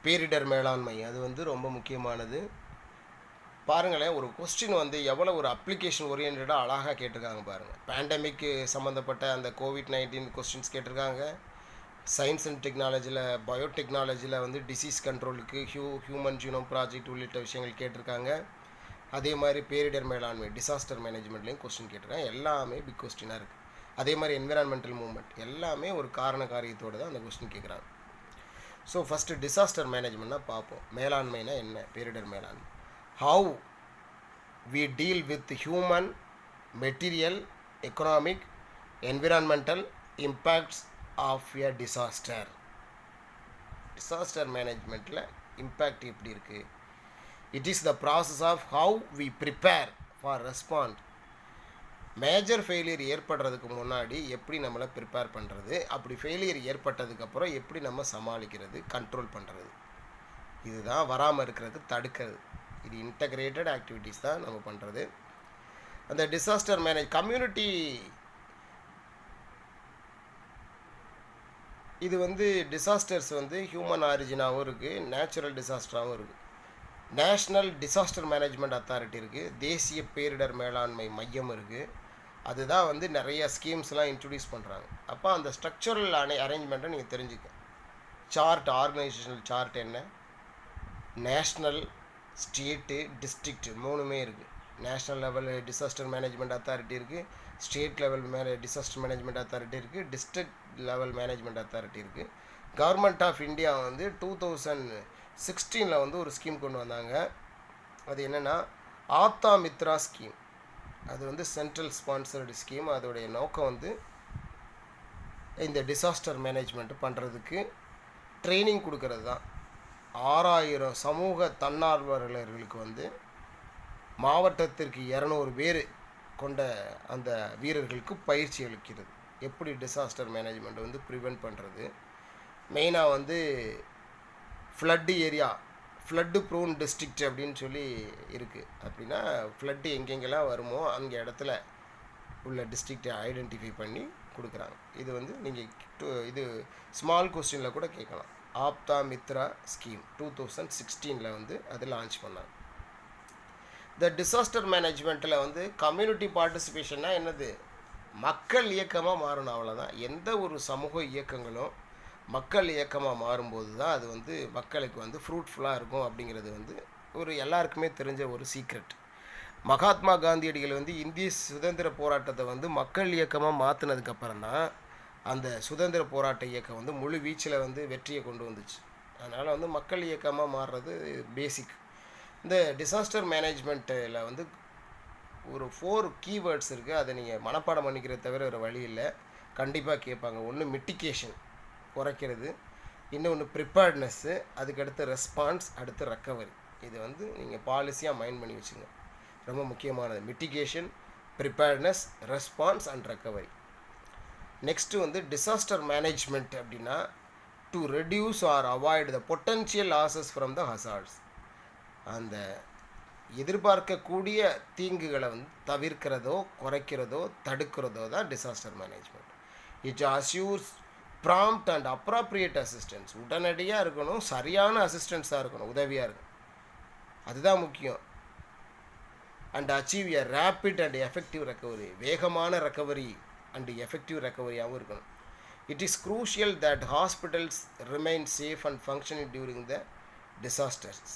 பேரிடர் மேலாண்மை அது வந்து ரொம்ப முக்கியமானது. பாருங்களேன், ஒரு கொஸ்டின் வந்து எவ்வளோ ஒரு அப்ளிகேஷன் ஓரியன்டாக அழகாக கேட்டிருக்காங்க பாருங்கள். பேண்டமிக்கு சம்மந்தப்பட்ட அந்த COVID-19 கொஸ்டின்ஸ் கேட்டிருக்காங்க. சயின்ஸ் அண்ட் டெக்னாலஜியில், பயோடெக்னாலஜியில் வந்து டிசீஸ் கண்ட்ரோலுக்கு ஹியூமன் ஜீனோம் ப்ராஜெக்ட் உள்ளிட்ட விஷயங்கள் கேட்டிருக்காங்க. அதே மாதிரி பேரிடர் மேலாண்மை, டிசாஸ்டர் மேனேஜ்மெண்ட்லேயும் கொஸ்டின் கேட்டிருக்காங்க. எல்லாமே பிக் கொஸ்டினாக இருக்குது. அதே மாதிரி என்விரான்மெண்டல் மூவ்மெண்ட் எல்லாமே ஒரு காரண காரியத்தோடு தான் அந்த கொஸ்டின் கேட்குறாங்க. ஸோ ஃபஸ்ட்டு டிசாஸ்டர் மேனேஜ்மெண்ட்னா பார்ப்போம். மேலாண்மைனா என்ன? பேரிடர் மேலாண்மை. How we deal with human, material, economic, environmental impacts of a disaster. Disaster managementல impact எப்படி இருக்கு? It is the process of how we prepare for response. Major failure ஏற்படுறதுக்கு முன்னாடி எப்படி நம்மளை ப்ரிப்பேர் பண்ணுறது, அப்படி ஃபெயிலியர் ஏற்பட்டதுக்கப்புறம் எப்படி நம்ம சமாளிக்கிறது, கண்ட்ரோல் பண்ணுறது, இதுதான் வராமல் இருக்கிறதுக்கு தடுக்கிறது. இது இன்டகிரேட்டட் ஆக்டிவிட்டீஸ் தான் நம்ம பண்ணுறது. அந்த டிசாஸ்டர் கம்யூனிட்டி இது வந்து டிசாஸ்டர்ஸ் வந்து ஹியூமன் ஆரிஜினாகவும் இருக்குது, நேச்சுரல் டிசாஸ்டராகவும் இருக்குது. நேஷ்னல் டிசாஸ்டர் மேனேஜ்மெண்ட் அத்தாரிட்டி இருக்குது, தேசிய பேரிடர் மேலாண்மை மையம் இருக்குது. அதுதான் வந்து நிறைய ஸ்கீம்ஸ்லாம் இன்ட்ரடியூஸ் பண்ணுறாங்க. அப்போ அந்த ஸ்ட்ரக்சரல் அரேஞ்ச்மெண்ட்டை நீங்கள் தெரிஞ்சுக்க. சார்ட், ஆர்கனைசேஷனல் சார்ட் என்ன, நேஷ்னல், ஸ்டேட்டு, டிஸ்ட்ரிக்ட் மூணுமே இருக்குது. National level disaster management authority இருக்குது, state level disaster management authority இருக்குது, டிஸ்ட்ரிக்ட் லெவல் மேனேஜ்மெண்ட் அத்தாரிட்டி இருக்குது. கவர்மெண்ட் ஆஃப் இந்தியா வந்து 2016 வந்து ஒரு ஸ்கீம் கொண்டு வந்தாங்க. அது என்னென்னா ஆப்தா மித்ரா ஸ்கீம். அது வந்து சென்ட்ரல் ஸ்பான்சர்டு ஸ்கீம். அதோடைய நோக்கம் வந்து இந்த டிசாஸ்டர் மேனேஜ்மெண்ட் பண்ணுறதுக்கு ட்ரைனிங் கொடுக்கறது தான். 6000 சமூக தன்னார்வலர்களுக்கு வந்து மாவட்டத்திற்கு 200 பேர் கொண்ட அந்த வீரர்களுக்கு பயிற்சி அளிக்கிறது. எப்படி டிசாஸ்டர் மேனேஜ்மெண்ட் வந்து ப்ரிவென்ட் பண்ணுறது. மெயினாக வந்து flood area, flood prone district அப்படின்னு சொல்லி இருக்குது. அப்படின்னா ஃப்ளட்டு எங்கெங்கெல்லாம் வருமோ அங்கே இடத்துல உள்ள டிஸ்ட்ரிக்டை ஐடென்டிஃபை பண்ணி கொடுக்குறாங்க. இது வந்து நீங்கள் இது ஸ்மால் கொஸ்டினில் கூட கேட்கலாம். ஆப்தா மித்ரா ஸ்கீம் 2016 வந்து அது லான்ச் பண்ணாங்க. இந்த டிசாஸ்டர் மேனேஜ்மெண்ட்டில் வந்து கம்யூனிட்டி பார்ட்டிசிபேஷன்னா என்னது, மக்கள் இயக்கமாக மாறணும், அவ்வளோதான். எந்த ஒரு சமூக இயக்கங்களும் மக்கள் இயக்கமாக மாறும்போது தான் அது வந்து மக்களுக்கு வந்து ஃப்ரூட்ஃபுல்லாக இருக்கும் அப்படிங்கிறது வந்து ஒரு எல்லாருக்குமே தெரிஞ்ச ஒரு சீக்ரெட். மகாத்மா காந்தியடிகள் வந்து இந்திய சுதந்திர போராட்டத்தை வந்து மக்கள் இயக்கமாக மாற்றினதுக்கப்புறம் தான் அந்த சுதந்திர போராட்ட இயக்கம் வந்து முழு வீச்சில் வந்து வெற்றியை கொண்டு வந்துச்சு. அதனால் வந்து மக்கள் இயக்கமாக மாறுறது பேசிக். இந்த டிசாஸ்டர் மேனேஜ்மெண்ட்டில் வந்து ஒரு 4 கீவேர்ட்ஸ் இருக்குது. அதை நீங்கள் மனப்பாடம் பண்ணிக்கிறத தவிர வேறு வழி இல்லை. கண்டிப்பாக கேட்பாங்க. ஒன்று மிட்டிகேஷன், குறைக்கிறது. இன்னொன்று ப்ரிப்பேர்ட்னஸ்ஸு, அதுக்கடுத்து ரெஸ்பான்ஸ், அடுத்து ரெக்கவரி. இது வந்து நீங்கள் பாலிசியாக மைண்ட் பண்ணி வச்சுங்க. ரொம்ப முக்கியமானது mitigation, preparedness, response and recovery. Next வந்து டிசாஸ்டர் மேனேஜ்மெண்ட் அப்படின்னா to reduce or avoid the potential losses from the hazards. அந்த எதிர்பார்க்கக்கூடிய தீங்குகளை வந்து தவிர்க்கிறதோ குறைக்கிறதோ தடுக்கிறதோ தான் disaster management. It assures prompt and appropriate assistance. உடனடியாக இருக்கணும், சரியான அசிஸ்டன்ஸாக இருக்கணும், உதவியாக இருக்கணும், அதுதான் முக்கியம். And achieve a rapid and effective recovery. வேகமான ரெக்கவரி அண்ட் எஃபெக்டிவ் ரெக்கவரியாகவும் இருக்கணும். It is crucial that hospitals remain safe and functioning during the disasters.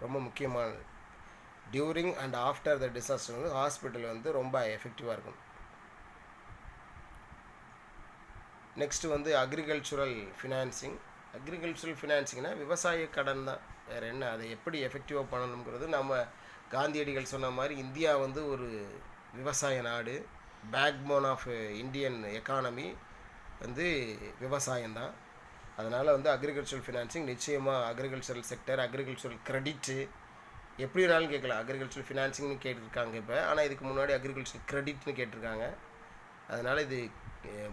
ரொம்ப முக்கியமானது. During and after the disaster வந்து ஹாஸ்பிட்டல் வந்து ரொம்ப எஃபெக்டிவாக இருக்கணும். நெக்ஸ்ட்டு வந்து அக்ரிகல்ச்சுரல் ஃபினான்சிங். அக்ரிகல்ச்சுரல் ஃபினான்சிங்னால் விவசாய கடன் தான், வேறு என்ன. அதை எப்படி எஃபெக்டிவாக பண்ணணுங்கிறது நம்ம காந்தியடிகள் சொன்ன மாதிரி இந்தியா வந்து ஒரு விவசாய நாடு. பேக்போன் ஆஃப் இந்தியன் எக்கானமி வந்து விவசாயம்தான். அதனால் வந்து அக்ரிகல்ச்சுரல் ஃபினான்சிங் நிச்சயமாக அக்ரிகல்ச்சரல் செக்டர், அக்ரிகல்ச்சுரல் கிரெடிட்டு எப்படி வேணாலும் கேட்கலாம். அக்ரிகல்ச்சரல் ஃபினான்சிங்னு கேட்டிருக்காங்க இப்போ, ஆனால் இதுக்கு முன்னாடி அக்ரிகல்ச்சரல் கிரெடிட்னு கேட்டிருக்காங்க. அதனால் இது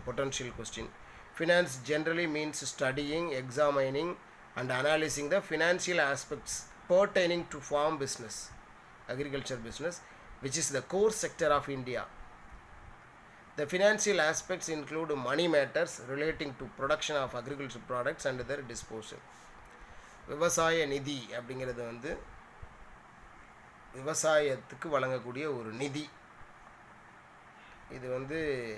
potential question. Finance generally means studying, examining and analysing the financial aspects pertaining to farm business, agriculture business, which is the core sector of India. The financial aspects include money matters relating to production of agricultural products and their disposal. விவசாய நிதி அப்படிங்கிறது வந்து விவசாயத்துக்கு வழங்கக்கூடிய ஒரு நிதி. இது வந்து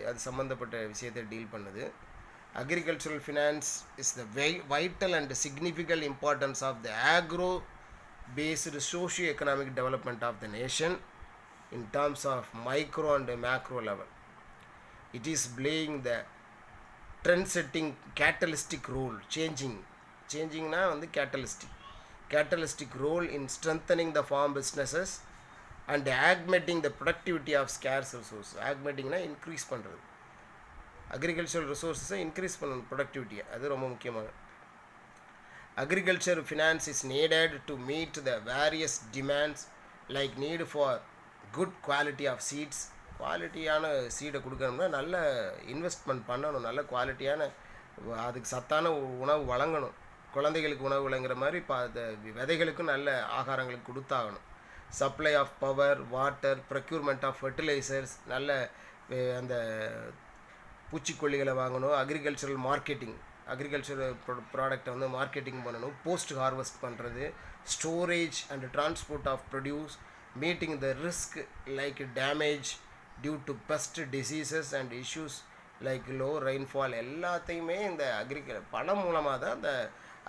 அது சம்மந்தப்பட்ட விஷயத்தை டீல் பண்ணுது. Agricultural finance is the vital and significant importance of the agro-based socio-economic development of the nation in terms of micro and macro level. It is playing the trend-setting catalytic role, changingனா வந்து catalytic role in strengthening the farm businesses and augmenting the productivity of scarce resources. augmentingனா increase பண்ணுறது, agricultural ரிசோர்ஸஸை increase பண்ணணும், ப்ரொடக்டிவிட்டியை. அது ரொம்ப முக்கியமான. Agriculture finance is needed to meet the various demands like need for good quality of seeds. குவாலிட்டியான சீடை கொடுக்கணும்னா நல்ல இன்வெஸ்ட்மெண்ட் பண்ணணும், நல்ல குவாலிட்டியான அதுக்கு சத்தான உணவு வழங்கணும். குழந்தைகளுக்கு உணவு வழங்குற மாதிரி விதைகளுக்கும் நல்ல ஆகாரங்களுக்கு கொடுத்தாகணும். Supply of power, water, procurement of fertilisers, நல்ல அந்த பூச்சிக்கொல்லிகளை வாங்கணும். அக்ரிகல்ச்சரல் மார்க்கெட்டிங், அக்ரிகல்ச்சரல் ப்ராடக்டை வந்து மார்க்கெட்டிங் பண்ணணும். போஸ்ட் ஹார்வெஸ்ட் பண்ணுறது, storage and transport of produce, meeting the risk like damage due to pest diseases and issues like low rainfall. எல்லாத்தையுமே இந்த பணம் மூலமாக தான் இந்த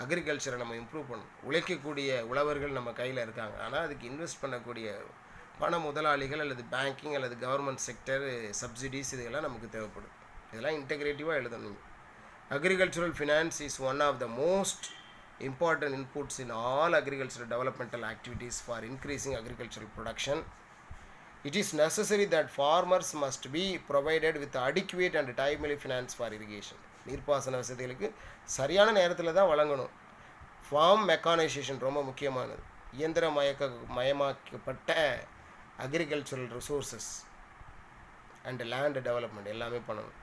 அக்ரிகல்ச்சரை நம்ம இம்ப்ரூவ் பண்ணணும். உழைக்கக்கூடிய உழவர்கள் நம்ம கையில் இருக்காங்க, ஆனால் அதுக்கு இன்வெஸ்ட் பண்ணக்கூடிய பண முதலாளிகள் அல்லது பேங்கிங் அல்லது கவர்மெண்ட் செக்டர் சப்சிடிஸ் இதெல்லாம் நமக்கு தேவைப்படும். இதெல்லாம் இன்டெகிரேட்டிவாக எழுதணும். Agricultural finance is one of the most important inputs in all agricultural developmental activities for increasing agricultural production. It is necessary that farmers must be provided with adequate and timely finance for irrigation. நீர்ப்பாசன வசதிகளுக்கு சரியான நேரத்தில் தான் வழங்கணும். Form mechanisation ரொம்ப முக்கியமானது. மயமாக்கப்பட்ட agricultural resources and land development எல்லாமே பண்ணணும்.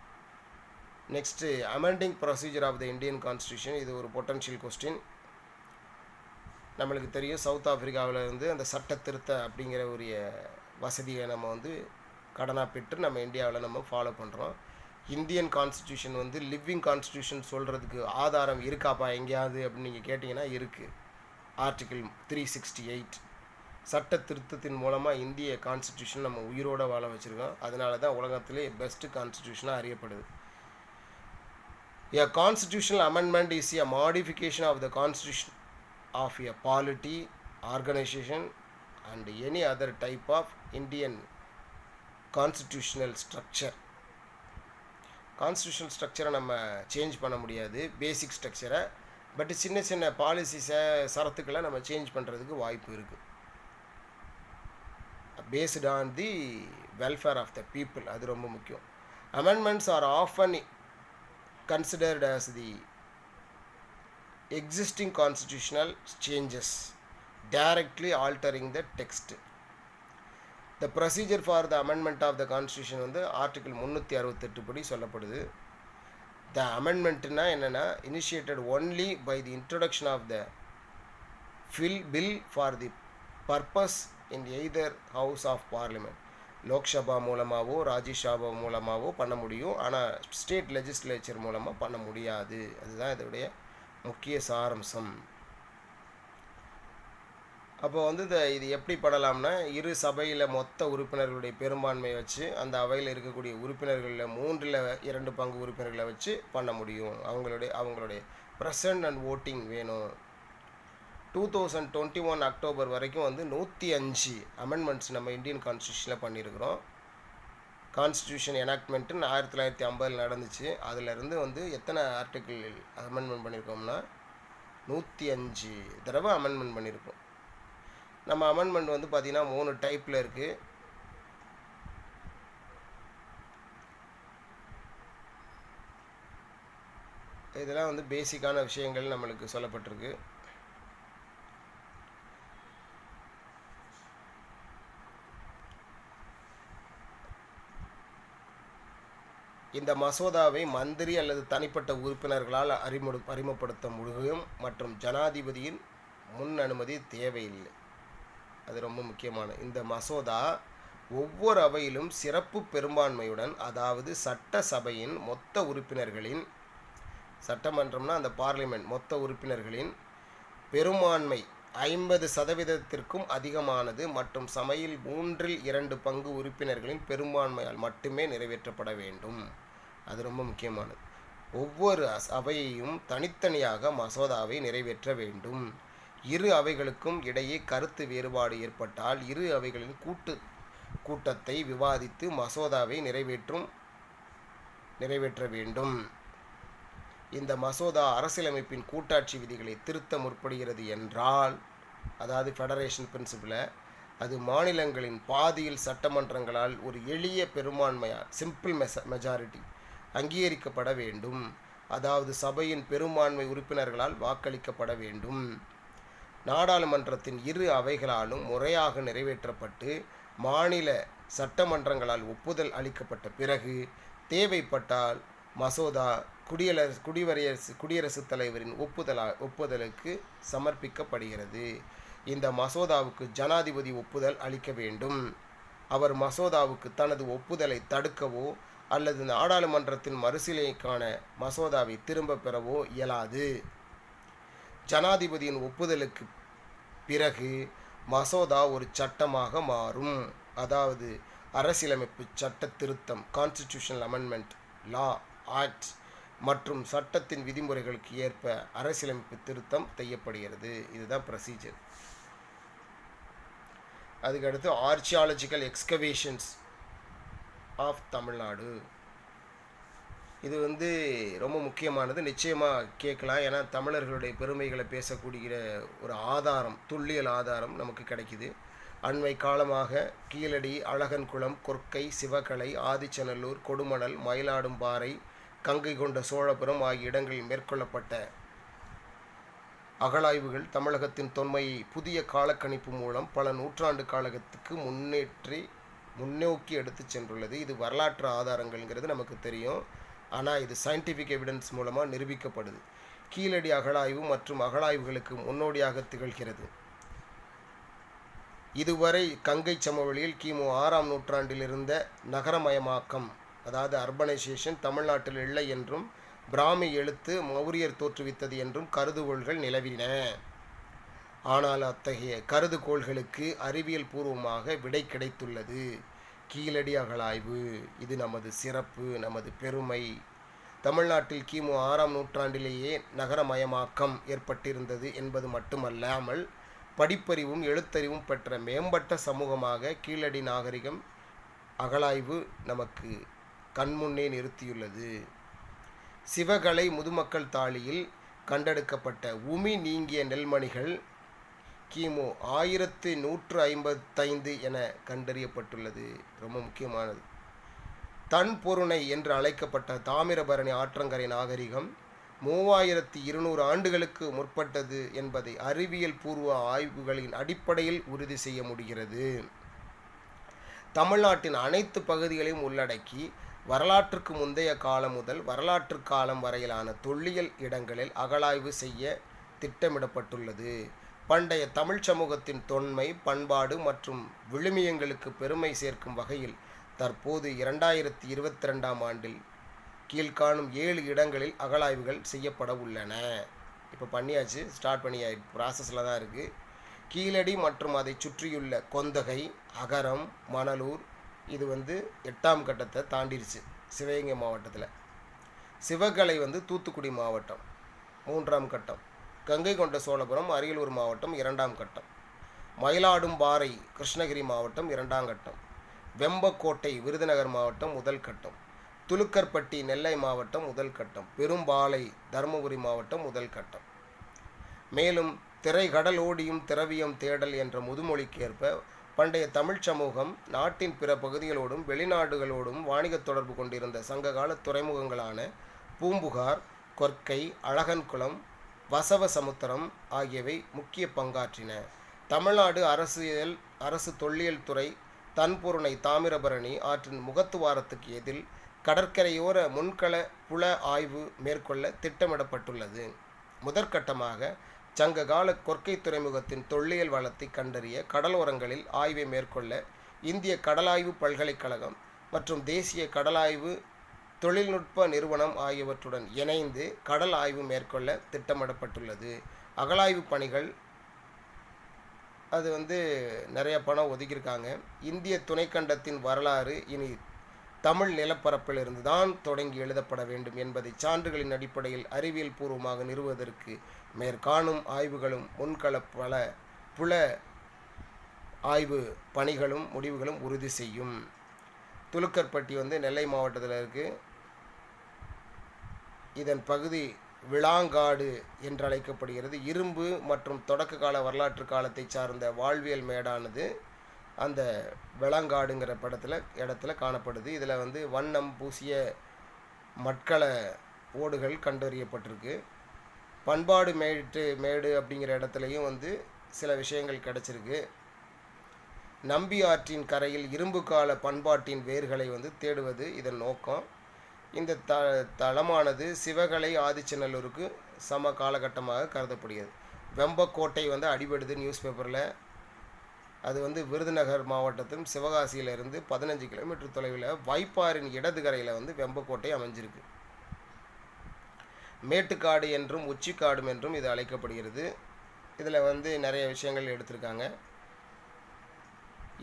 Next amending procedure of the Indian constitution. இது ஒரு பொட்டன்ஷியல் கொஸ்டின். நம்மளுக்கு தெரியும், சவுத் ஆஃப்ரிக்காவில் இருந்து அந்த சட்ட திருத்த அப்படிங்கிற ஒரு வசதியை நம்ம வந்து கடனாக பெற்று நம்ம இந்தியாவில் நம்ம ஃபாலோ பண்ணுறோம். இந்தியன் கான்ஸ்டியூஷன் வந்து லிவிங் கான்ஸ்டியூஷன் சொல்கிறதுக்கு ஆதாரம் இருக்காப்பா எங்கேயாவது அப்படின்னு நீங்கள் கேட்டிங்கன்னா இருக்குது. ஆர்டிகிள் 368 சட்ட திருத்தத்தின் மூலமாக இந்திய கான்ஸ்டியூஷன் நம்ம உயிரோடு வாழ வச்சுருக்கோம். அதனால தான் உலகத்திலே best கான்ஸ்டியூஷனாக அறியப்படுது. A constitutional amendment is a modification of the constitution of a polity, organization and any other type of Indian constitutional structure. Constitutional ஸ்ட்ரக்சரை நம்ம சேஞ்ச் பண்ண முடியாது, பேசிக் ஸ்ட்ரக்சரை. பட் சின்ன சின்ன பாலிசிஸை, சரத்துக்களை நம்ம சேஞ்ச் பண்ணுறதுக்கு வாய்ப்பு இருக்குது, based on the welfare of the people. அது ரொம்ப முக்கியம். Amendments are often considered as the existing constitutional changes directly altering the text. The procedure for the amendment of the constitution வந்து ஆர்டிகிள் 368 படி சொல்லப்படுது. The amendmentனா என்னென்னா, initiated only by the introduction of the bill for the purpose in either house of parliament. Lok Sabha மூலமாகவோ ராஜ்யசபா மூலமாகவோ பண்ண முடியும், ஆனால் state legislature மூலமாக பண்ண முடியாது. அதுதான் இதோடைய முக்கிய சாரம்சம். அப்போ வந்து இது எப்படி பண்ணலாம்னா, இரு சபையில் மொத்த உறுப்பினர்களுடைய பெரும்பான்மையை வச்சு அந்த அவையில் இருக்கக்கூடிய உறுப்பினர்களில் 2/3 பங்கு உறுப்பினர்களை வச்சு பண்ண முடியும். அவங்களுடைய ப்ரெசன்ட் அண்ட் ஓட்டிங் வேணும். 2021 அக்டோபர் வரைக்கும் வந்து 105 அமெண்ட்மெண்ட்ஸ் நம்ம இந்தியன் கான்ஸ்டியூஷனில் பண்ணியிருக்கிறோம். கான்ஸ்டியூஷன் எனாக்ட்மெண்ட்டு 1950 நடந்துச்சு. அதிலிருந்து வந்து எத்தனை ஆர்டிக்கிள் அமெண்ட்மெண்ட் பண்ணியிருக்கோம்னா 105 தடவை அமெண்ட்மெண்ட் பண்ணியிருக்கோம். நம்ம அமெண்ட்மெண்ட் வந்து பார்த்திங்கன்னா 3 டைப்பில் இருக்குது. இதெல்லாம் வந்து பேசிக்கான விஷயங்கள் நம்மளுக்கு சொல்லப்பட்டிருக்கு. இந்த மசோதாவை மந்திரி அல்லது தனிப்பட்ட உறுப்பினர்களால் அறிமுகப்படுத்த முடியும் மற்றும் ஜனாதிபதியின் முன் அனுமதி தேவையில்லை. அது ரொம்ப முக்கியமான. இந்த மசோதா ஒவ்வொரு அவையிலும் சிறப்பு பெரும்பான்மையுடன், அதாவது சட்டசபையின் மொத்த உறுப்பினர்களின், சட்டமன்றம்னா அந்த பார்லிமெண்ட், மொத்த உறுப்பினர்களின் பெரும்பான்மை 50% அதிகமானது மற்றும் சபையில் 3/2 பங்கு உறுப்பினர்களின் பெரும்பான்மையால் மட்டுமே நிறைவேற்றப்பட வேண்டும். அது ரொம்ப முக்கியமானது. ஒவ்வொரு அவையையும் தனித்தனியாக மசோதாவை நிறைவேற்ற வேண்டும். இரு அவைகளுக்கும் இடையே கருத்து வேறுபாடு ஏற்பட்டால் இரு அவைகளின் கூட்டத்தை விவாதித்து மசோதாவை நிறைவேற்ற வேண்டும். இந்த மசோதா அரசியலமைப்பின் கூட்டாட்சி விதிகளை திருத்த முற்படுகிறது என்றால், அதாவது ஃபெடரேஷன் பிரின்சிபிளை, அது மாநிலங்களின் பாதியில் சட்டமன்றங்களால் ஒரு எளிய பெரும்பான்மையால், சிம்பிள் மெஜாரிட்டி அங்கீகரிக்கப்பட வேண்டும். அதாவது சபையின் பெரும்பான்மை உறுப்பினர்களால் வாக்களிக்கப்பட வேண்டும். நாடாளுமன்றத்தின் இரு அவைகளாலும் முறையாக நிறைவேற்றப்பட்டு மாநில சட்டமன்றங்களால் ஒப்புதல் அளிக்கப்பட்ட பிறகு தேவைப்பட்டால் மசோதா குடியரசுத் தலைவரின் ஒப்புதலுக்கு சமர்ப்பிக்கப்படுகிறது. இந்த மசோதாவுக்கு ஜனாதிபதி ஒப்புதல் அளிக்க வேண்டும். அவர் மசோதாவுக்கு தனது ஒப்புதலை தடுக்கவோ அல்லது நாடாளுமன்றத்தின் மறுசீலனைக்கான மசோதாவை திரும்ப பெறவோ இயலாது. ஜனாதிபதியின் ஒப்புதலுக்கு பிறகு மசோதா ஒரு சட்டமாக மாறும். அதாவது அரசியலமைப்பு சட்ட திருத்தம், கான்ஸ்டிடியூஷனல் அமெண்ட்மெண்ட், லா ஆக்ட் மற்றும் சட்டத்தின் விதிமுறைகளுக்கு ஏற்ப அரசியலமைப்பு திருத்தம் செய்யப்படுகிறது. இதுதான் ப்ரொசீஜர். அதுக்கடுத்து ஆர்ச்சியாலஜிக்கல் எக்ஸ்கவேஷன்ஸ் ஆஃப் தமிழ்நாடு. இது வந்து ரொம்ப முக்கியமானது. நிச்சயமாக கேட்கலாம். ஏன்னா தமிழர்களுடைய பெருமைகளை பேசக்கூடிய ஒரு ஆதாரம், துல்லியல் ஆதாரம் நமக்கு கிடைக்குது. அண்மை காலமாக கீழடி, அழகன்குளம், கொர்க்கை, சிவகலை, ஆதிச்சநல்லூர், கொடுமணல், மயிலாடும்பாறை, கங்கை கொண்ட சோழபுரம் ஆகிய இடங்களில் மேற்கொள்ளப்பட்ட அகழாய்வுகள் தமிழகத்தின் தொன்மையை புதிய காலக்கணிப்பு மூலம் பல நூற்றாண்டு காலத்துக்கு முன்னோக்கி எடுத்து சென்றுள்ளது. இது வரலாற்று ஆதாரங்கள்ங்கிறது நமக்கு தெரியும். ஆனால் இது சயின்டிஃபிக் எவிடன்ஸ் மூலமாக நிரூபிக்கப்படுது. கீழடி அகழாய்வு மற்றும் அகழாய்வுகளுக்கு முன்னோடியாக திகழ்கிறது. இதுவரை கங்கை சமவெளியில் கிமு 6ஆம் நூற்றாண்டில் இருந்த நகரமயமாக்கம், அதாவது அர்பனைசேஷன் தமிழ்நாட்டில் இல்லை என்றும் பிராமி எழுத்து மௌரியர் தோற்றுவித்தது என்றும் கருதுகோள்கள் நிலவின. ஆனால் அத்தகைய கருதுகோள்களுக்கு அறிவியல் பூர்வமாக விடை கிடைத்துள்ளது. கீழடி அகழாய்வு இது நமது சிறப்பு, நமது பெருமை. தமிழ்நாட்டில் கிமு 6ஆம் நூற்றாண்டிலேயே நகரமயமாக்கம் ஏற்பட்டிருந்தது என்பது மட்டுமல்லாமல் படிப்பறிவும் எழுத்தறிவும் பெற்ற மேம்பட்ட சமூகமாக கீழடி நாகரிகம் அகழாய்வு நமக்கு கண்முன்னே நிறுத்தியுள்ளது. சிவகலை முதுமக்கள் தாழியில் கண்டெடுக்கப்பட்ட உமி நீங்கிய நெல்மணிகள் கிமு 1155 என கண்டறியப்பட்டுள்ளது. ரொம்ப முக்கியமானது. தன்பொருணை என்று அழைக்கப்பட்ட தாமிரபரணி ஆற்றங்கரை நாகரிகம் 3200 ஆண்டுகளுக்கு முற்பட்டது என்பதை அறிவியல் பூர்வ ஆய்வுகளின் அடிப்படையில் உறுதி செய்ய முடிகிறது. தமிழ்நாட்டின் அனைத்து பகுதிகளையும் உள்ளடக்கி வரலாற்றுக்கு முந்தைய காலம் முதல் வரலாற்று காலம் வரையிலான தொல்லியல் இடங்களில் அகழாய்வு செய்ய திட்டமிடப்பட்டுள்ளது. பண்டைய தமிழ் சமூகத்தின் தொன்மை, பண்பாடு மற்றும் விழுமியங்களுக்கு பெருமை சேர்க்கும் வகையில் தற்போது 2022ஆம் ஆண்டில் கீழ்காணும் 7 இடங்களில் அகழாய்வுகள் செய்யப்பட உள்ளன. இப்போ பண்ணியாச்சு, ஸ்டார்ட் பண்ணியாச்சு, ப்ராசஸில் தான் இருக்குது. கீழடி மற்றும் அதை சுற்றியுள்ள கொந்தகை, அகரம், மணலூர் இது 8ஆம் கட்டத்தை தாண்டிருச்சு சிவகங்கை மாவட்டத்தில். சிவகலை தூத்துக்குடி மாவட்டம் 3ஆம் கட்டம். கங்கை கொண்ட சோழபுரம் அரியலூர் மாவட்டம் 2ஆம் கட்டம். மயிலாடும்பாறை கிருஷ்ணகிரி மாவட்டம் 2ஆம் கட்டம். வெம்பக்கோட்டை விருதுநகர் மாவட்டம் 1 கட்டம். துலுக்கர்பட்டி நெல்லை மாவட்டம் 1 கட்டம். பெரும்பாலை தருமபுரி மாவட்டம் 1 கட்டம். மேலும் திரைகடலோடியும் திரவியம் தேடல் என்ற முதுமொழிக்கு ஏற்ப பண்டைய தமிழ் சமூகம் நாட்டின் பிற பகுதிகளோடும் வெளிநாடுகளோடும் வணிக தொடர்பு கொண்டிருந்த சங்ககால துறைமுகங்களான பூம்புகார், கொர்க்கை, அழகன்குளம், வசவசமுத்திரம் ஆகியவை முக்கிய பங்காற்றின. தமிழ்நாடு அரசு தொல்லியல் துறை தன்பொருணை தாமிரபரணி ஆற்றின் முகத்துவாரத்துக்கு எதில் கடற்கரையோர முன்கள புல ஆய்வு மேற்கொள்ள திட்டமிடப்பட்டுள்ளது. முதற்கட்டமாக சங்ககால கொர்க்கை துறைமுகத்தின் தொல்லியல் வளத்தை கண்டறிய கடலோரங்களில் ஆய்வை மேற்கொள்ள இந்திய கடலாய்வு பல்கலைக்கழகம் மற்றும் தேசிய கடலாய்வு தொழில்நுட்ப நிறுவனம் ஆகியவற்றுடன் இணைந்து கடல் ஆய்வு மேற்கொள்ள திட்டமிடப்பட்டுள்ளது. அகழாய்வு பணிகள் அது நிறைய பணம் ஒதுக்கியிருக்காங்க. இந்திய துணைக்கண்டத்தின் வரலாறு இனி தமிழ் நிலப்பரப்பிலிருந்து தான் தொடங்கி எழுதப்பட வேண்டும் என்பதை சான்றுகளின் அடிப்படையில் அறிவியல் பூர்வமாக நிறுவுவதற்கு மேற்காணும் ஆய்வுகளும் முன்கள புல ஆய்வு பணிகளும் முடிவுகளும் உறுதி செய்யும். துலுக்கர்பட்டி நெல்லை மாவட்டத்தில் இருக்குது. இதன் பகுதி விளாங்காடு என்று அழைக்கப்படுகிறது. இரும்பு மற்றும் தொடக்க கால வரலாற்று காலத்தை சார்ந்த வாழ்வியல் மேடானது அந்த விளாங்காடுங்கிற இடத்துல காணப்படுது. இதில் வண்ணம் பூசிய மட்கள ஓடுகள் கண்டறியப்பட்டிருக்கு. பண்பாடு மேடு அப்படிங்கிற இடத்துலையும் சில விஷயங்கள் கிடச்சிருக்கு. நம்பி ஆற்றின் கரையில் இரும்பு கால பண்பாட்டின் வேர்களை தேடுவது இதன் நோக்கம். இந்த தளமானது சிவகலை ஆதிச்சநல்லூருக்கு சம காலகட்டமாக கருதப்படுகிறது. வெம்பக்கோட்டை அடிபடுது நியூஸ் பேப்பரில். அது விருதுநகர் மாவட்டத்தின் சிவகாசியிலிருந்து 15 கிலோமீட்டர் தொலைவில் வைப்பாரின் இடது கரையில் வெம்பக்கோட்டை அமைஞ்சிருக்கு. மேட்டுக்காடு என்றும் உச்சிக்காடும் என்றும் இது அழைக்கப்படுகிறது. இதில் நிறைய விஷயங்கள் எடுத்திருக்காங்க.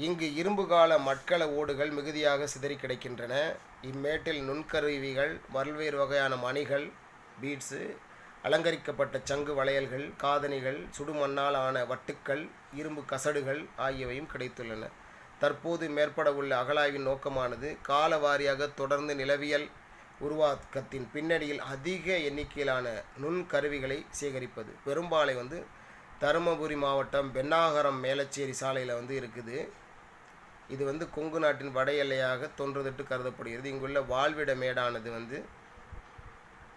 இங்கு இரும்பு கால மட்கள ஓடுகள் மிகுதியாக சிதறி கிடக்கின்றன. இம்மேட்டில் நுண்கருவிகள், பல்வேறு வகையான மணிகள், பீட்ஸு, அலங்கரிக்கப்பட்ட சங்கு வளையல்கள், காதணிகள், சுடுமண்ணால் ஆன வட்டுக்கள், இரும்பு கசடுகள் ஆகியவையும் கிடைத்துள்ளன. தற்போது மேற்பட உள்ள அகழாய்வின் நோக்கமானது கால வாரியாக தொடர்ந்து நிலவியல் உருவாக்கத்தின் பின்னணியில் அதிக எண்ணிக்கையிலான நுண்கருவிகளை சேகரிப்பது. பெரும்பாலை தருமபுரி மாவட்டம் பென்னாகரம் மேலச்சேரி சாலையில் இருக்குது. இது கொங்கு நாட்டின் வட எல்லையாக தோன்றுவதற்கு கருதப்படுகிறது. இங்குள்ள வாழ்விட மேடானது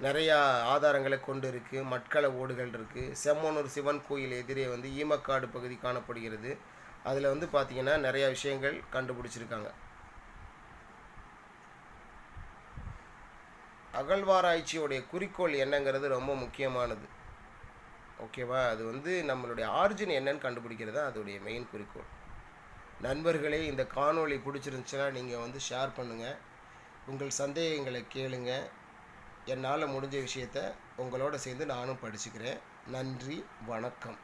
நிறையா ஆதாரங்களை கொண்டு இருக்குது. மட்கள ஓடுகள் இருக்குது. செம்மனூர் சிவன் கோயில் எதிரே ஈமக்காடு பகுதி காணப்படுகிறது. அதில் பார்த்திங்கன்னா நிறையா விஷயங்கள் கண்டுபிடிச்சிருக்காங்க. அகழ்வாராய்ச்சியோடைய குறிக்கோள் என்னங்கிறது ரொம்ப முக்கியமானது. ஓகேவா? அது நம்மளுடைய ஆரிஜின் என்னன்னு கண்டுபிடிக்கிறது தான் அதோடைய மெயின் குறிக்கோள். நண்பர்களே, இந்த காணொளி பிடிச்சிருந்துச்சுன்னா நீங்கள் ஷேர் பண்ணுங்கள். உங்கள் சந்தேகங்களை கேளுங்க. என்னால் முடிஞ்ச விஷயத்தை உங்களோட சேர்ந்து நானும் படிச்சுக்கிறேன். நன்றி, வணக்கம்.